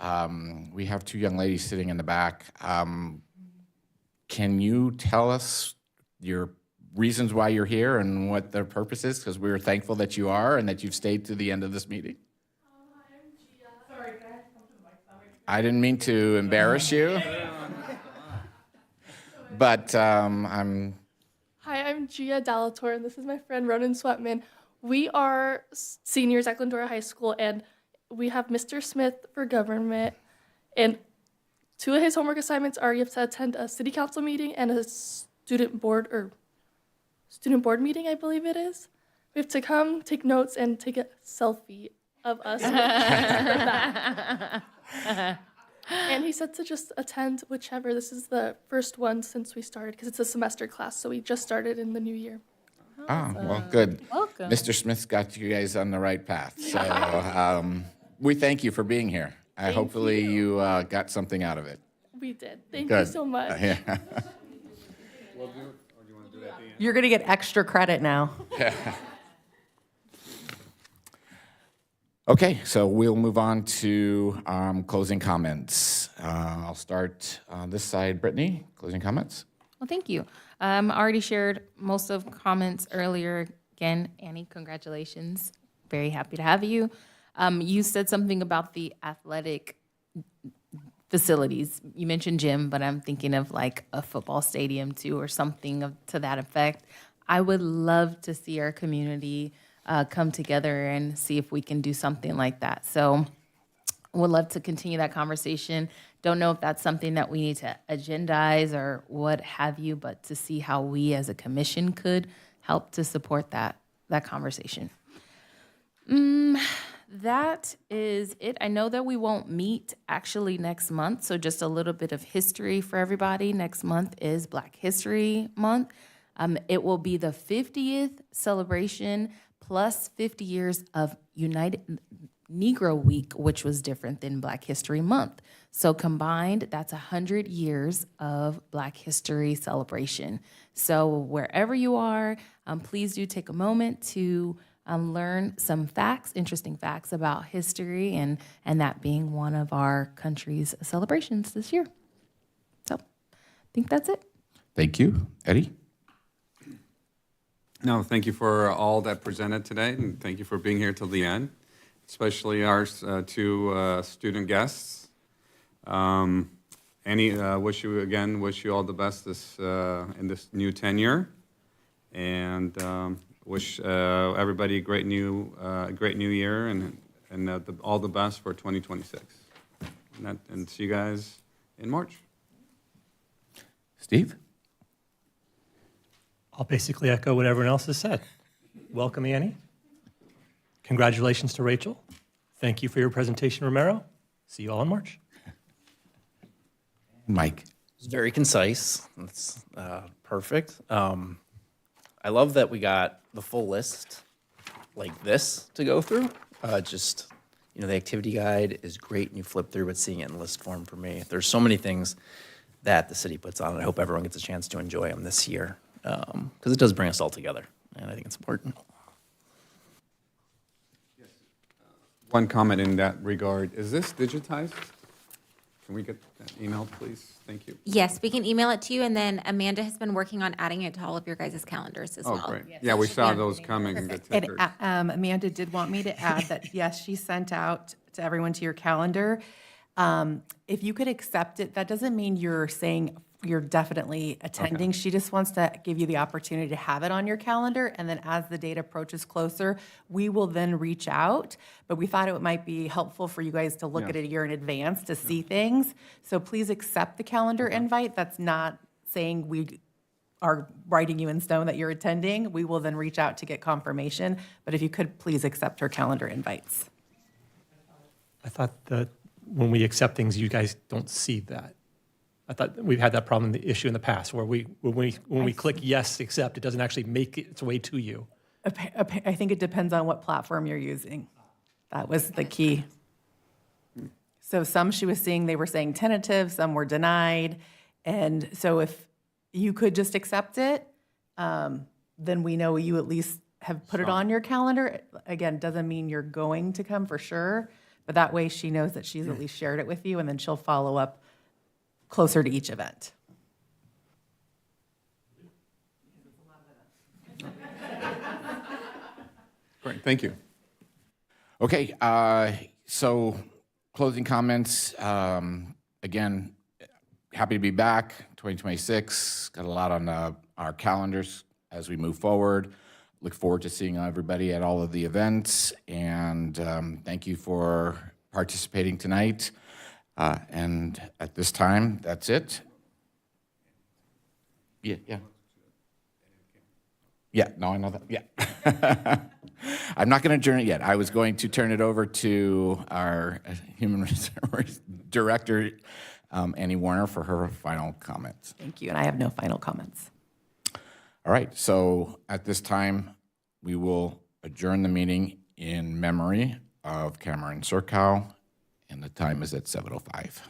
we have 2 young ladies sitting in the back. Can you tell us your reasons why you're here and what the purpose is? Because we're thankful that you are and that you've stayed to the end of this meeting. I didn't mean to embarrass you, but I'm... Hi, I'm Gia Dalator, and this is my friend Ronan Sweatman. We are seniors at Glendora High School, and we have Mr. Smith for government, and 2 of his homework assignments are you have to attend a city council meeting and a student board or student board meeting, I believe it is. We have to come, take notes, and take a selfie of us. And he said to just attend whichever. This is the first one since we started because it's a semester class, so we just started in the new year. Ah, well, good. Welcome. Mr. Smith's got you guys on the right path. So we thank you for being here. Hopefully you got something out of it. We did. Thank you Good. so much. Yeah. You're going to get extra credit now. Okay, so we'll move on to closing comments. I'll start on this side. Brittany, closing comments? Well, thank you. I already shared most of comments earlier. Again, Annie, congratulations. Very happy to have you. You said something about the athletic facilities. You mentioned gym, but I'm thinking of like a football stadium too, or something to that effect. I would love to see our community come together and see if we can do something like that. So would love to continue that conversation. Don't know if that's something that we need to agendize or what have you, but to see how we as a commission could help to support that conversation. That is it. I know that we won't meet actually next month, so just a little bit of history for everybody. Next month is Black History Month. It will be the 50th celebration plus 50 years of United Negro Week, which was different than Black History Month. So combined, that's 100 years of Black History celebration. So wherever you are, please do take a moment to learn some facts, interesting facts about history, and that being one of our country's celebrations this year. So I think that's it. Thank you. Eddie? No, thank you for all that presented today, and thank you for being here till the end, especially our two student guests. Annie, wish you all the best in this new tenure, and wish everybody a great new year, and all the best for 2026. And see you guys in March. Steve? I'll basically echo what everyone else has said. Welcome, Annie. Congratulations to Rachel. Thank you for your presentation, Romero. See you all in March. Mike? It's very concise. It's perfect. I love that we got the full list like this to go through. The activity guide is great, and you flip through it, seeing it in list form for me. There's so many things that the city puts on, and I hope everyone gets a chance to enjoy them this year, because it does bring us all together, and I think it's important. One comment in that regard. Is this digitized? Can we get that emailed, please? Thank you. Yes, we can email it to you, and then Amanda has been working on adding it to all of your guys' calendars as well. Oh, great. Yeah, we saw those coming, the tickers. And Amanda did want me to add that, yes, she sent out to everyone to your calendar. If you could accept it, that doesn't mean you're saying you're definitely attending. She just wants to give you the opportunity to have it on your calendar, and then as the date approaches closer, we will then reach out. But we thought it might be helpful for you guys to look at it a year in advance to see things. So please accept the calendar invite. That's not saying we are writing you in stone that you're attending. We will then reach out to get confirmation. But if you could, please accept her calendar invites. I thought that when we accept things, you guys don't see that. I thought we've had that problem, the issue in the past, where when we click yes, accept, it doesn't actually make its way to you. I think it depends on what platform you're using. That was the key. So some she was seeing, they were saying tentative, some were denied. And so if you could just accept it, then we know you at least have put it on your calendar. Again, doesn't mean you're going to come for sure, but that way she knows that she's at least shared it with you, and then she'll follow up closer to each event. Great, thank you. Okay, so closing comments. Again, happy to be back, 2026. Got a lot on our calendars as we move forward. Look forward to seeing everybody at all of the events, and thank you for participating tonight. And at this time, that's it. Yeah. Yeah, no, I know that, yeah. I'm not going to adjourn it yet. I was going to turn it over to our Human Resource Director, Annie Warner, for her final comments. Thank you, and I have no final comments. All right, so at this time, we will adjourn the meeting in memory of Cameron Surkow, and the time is at 7:05.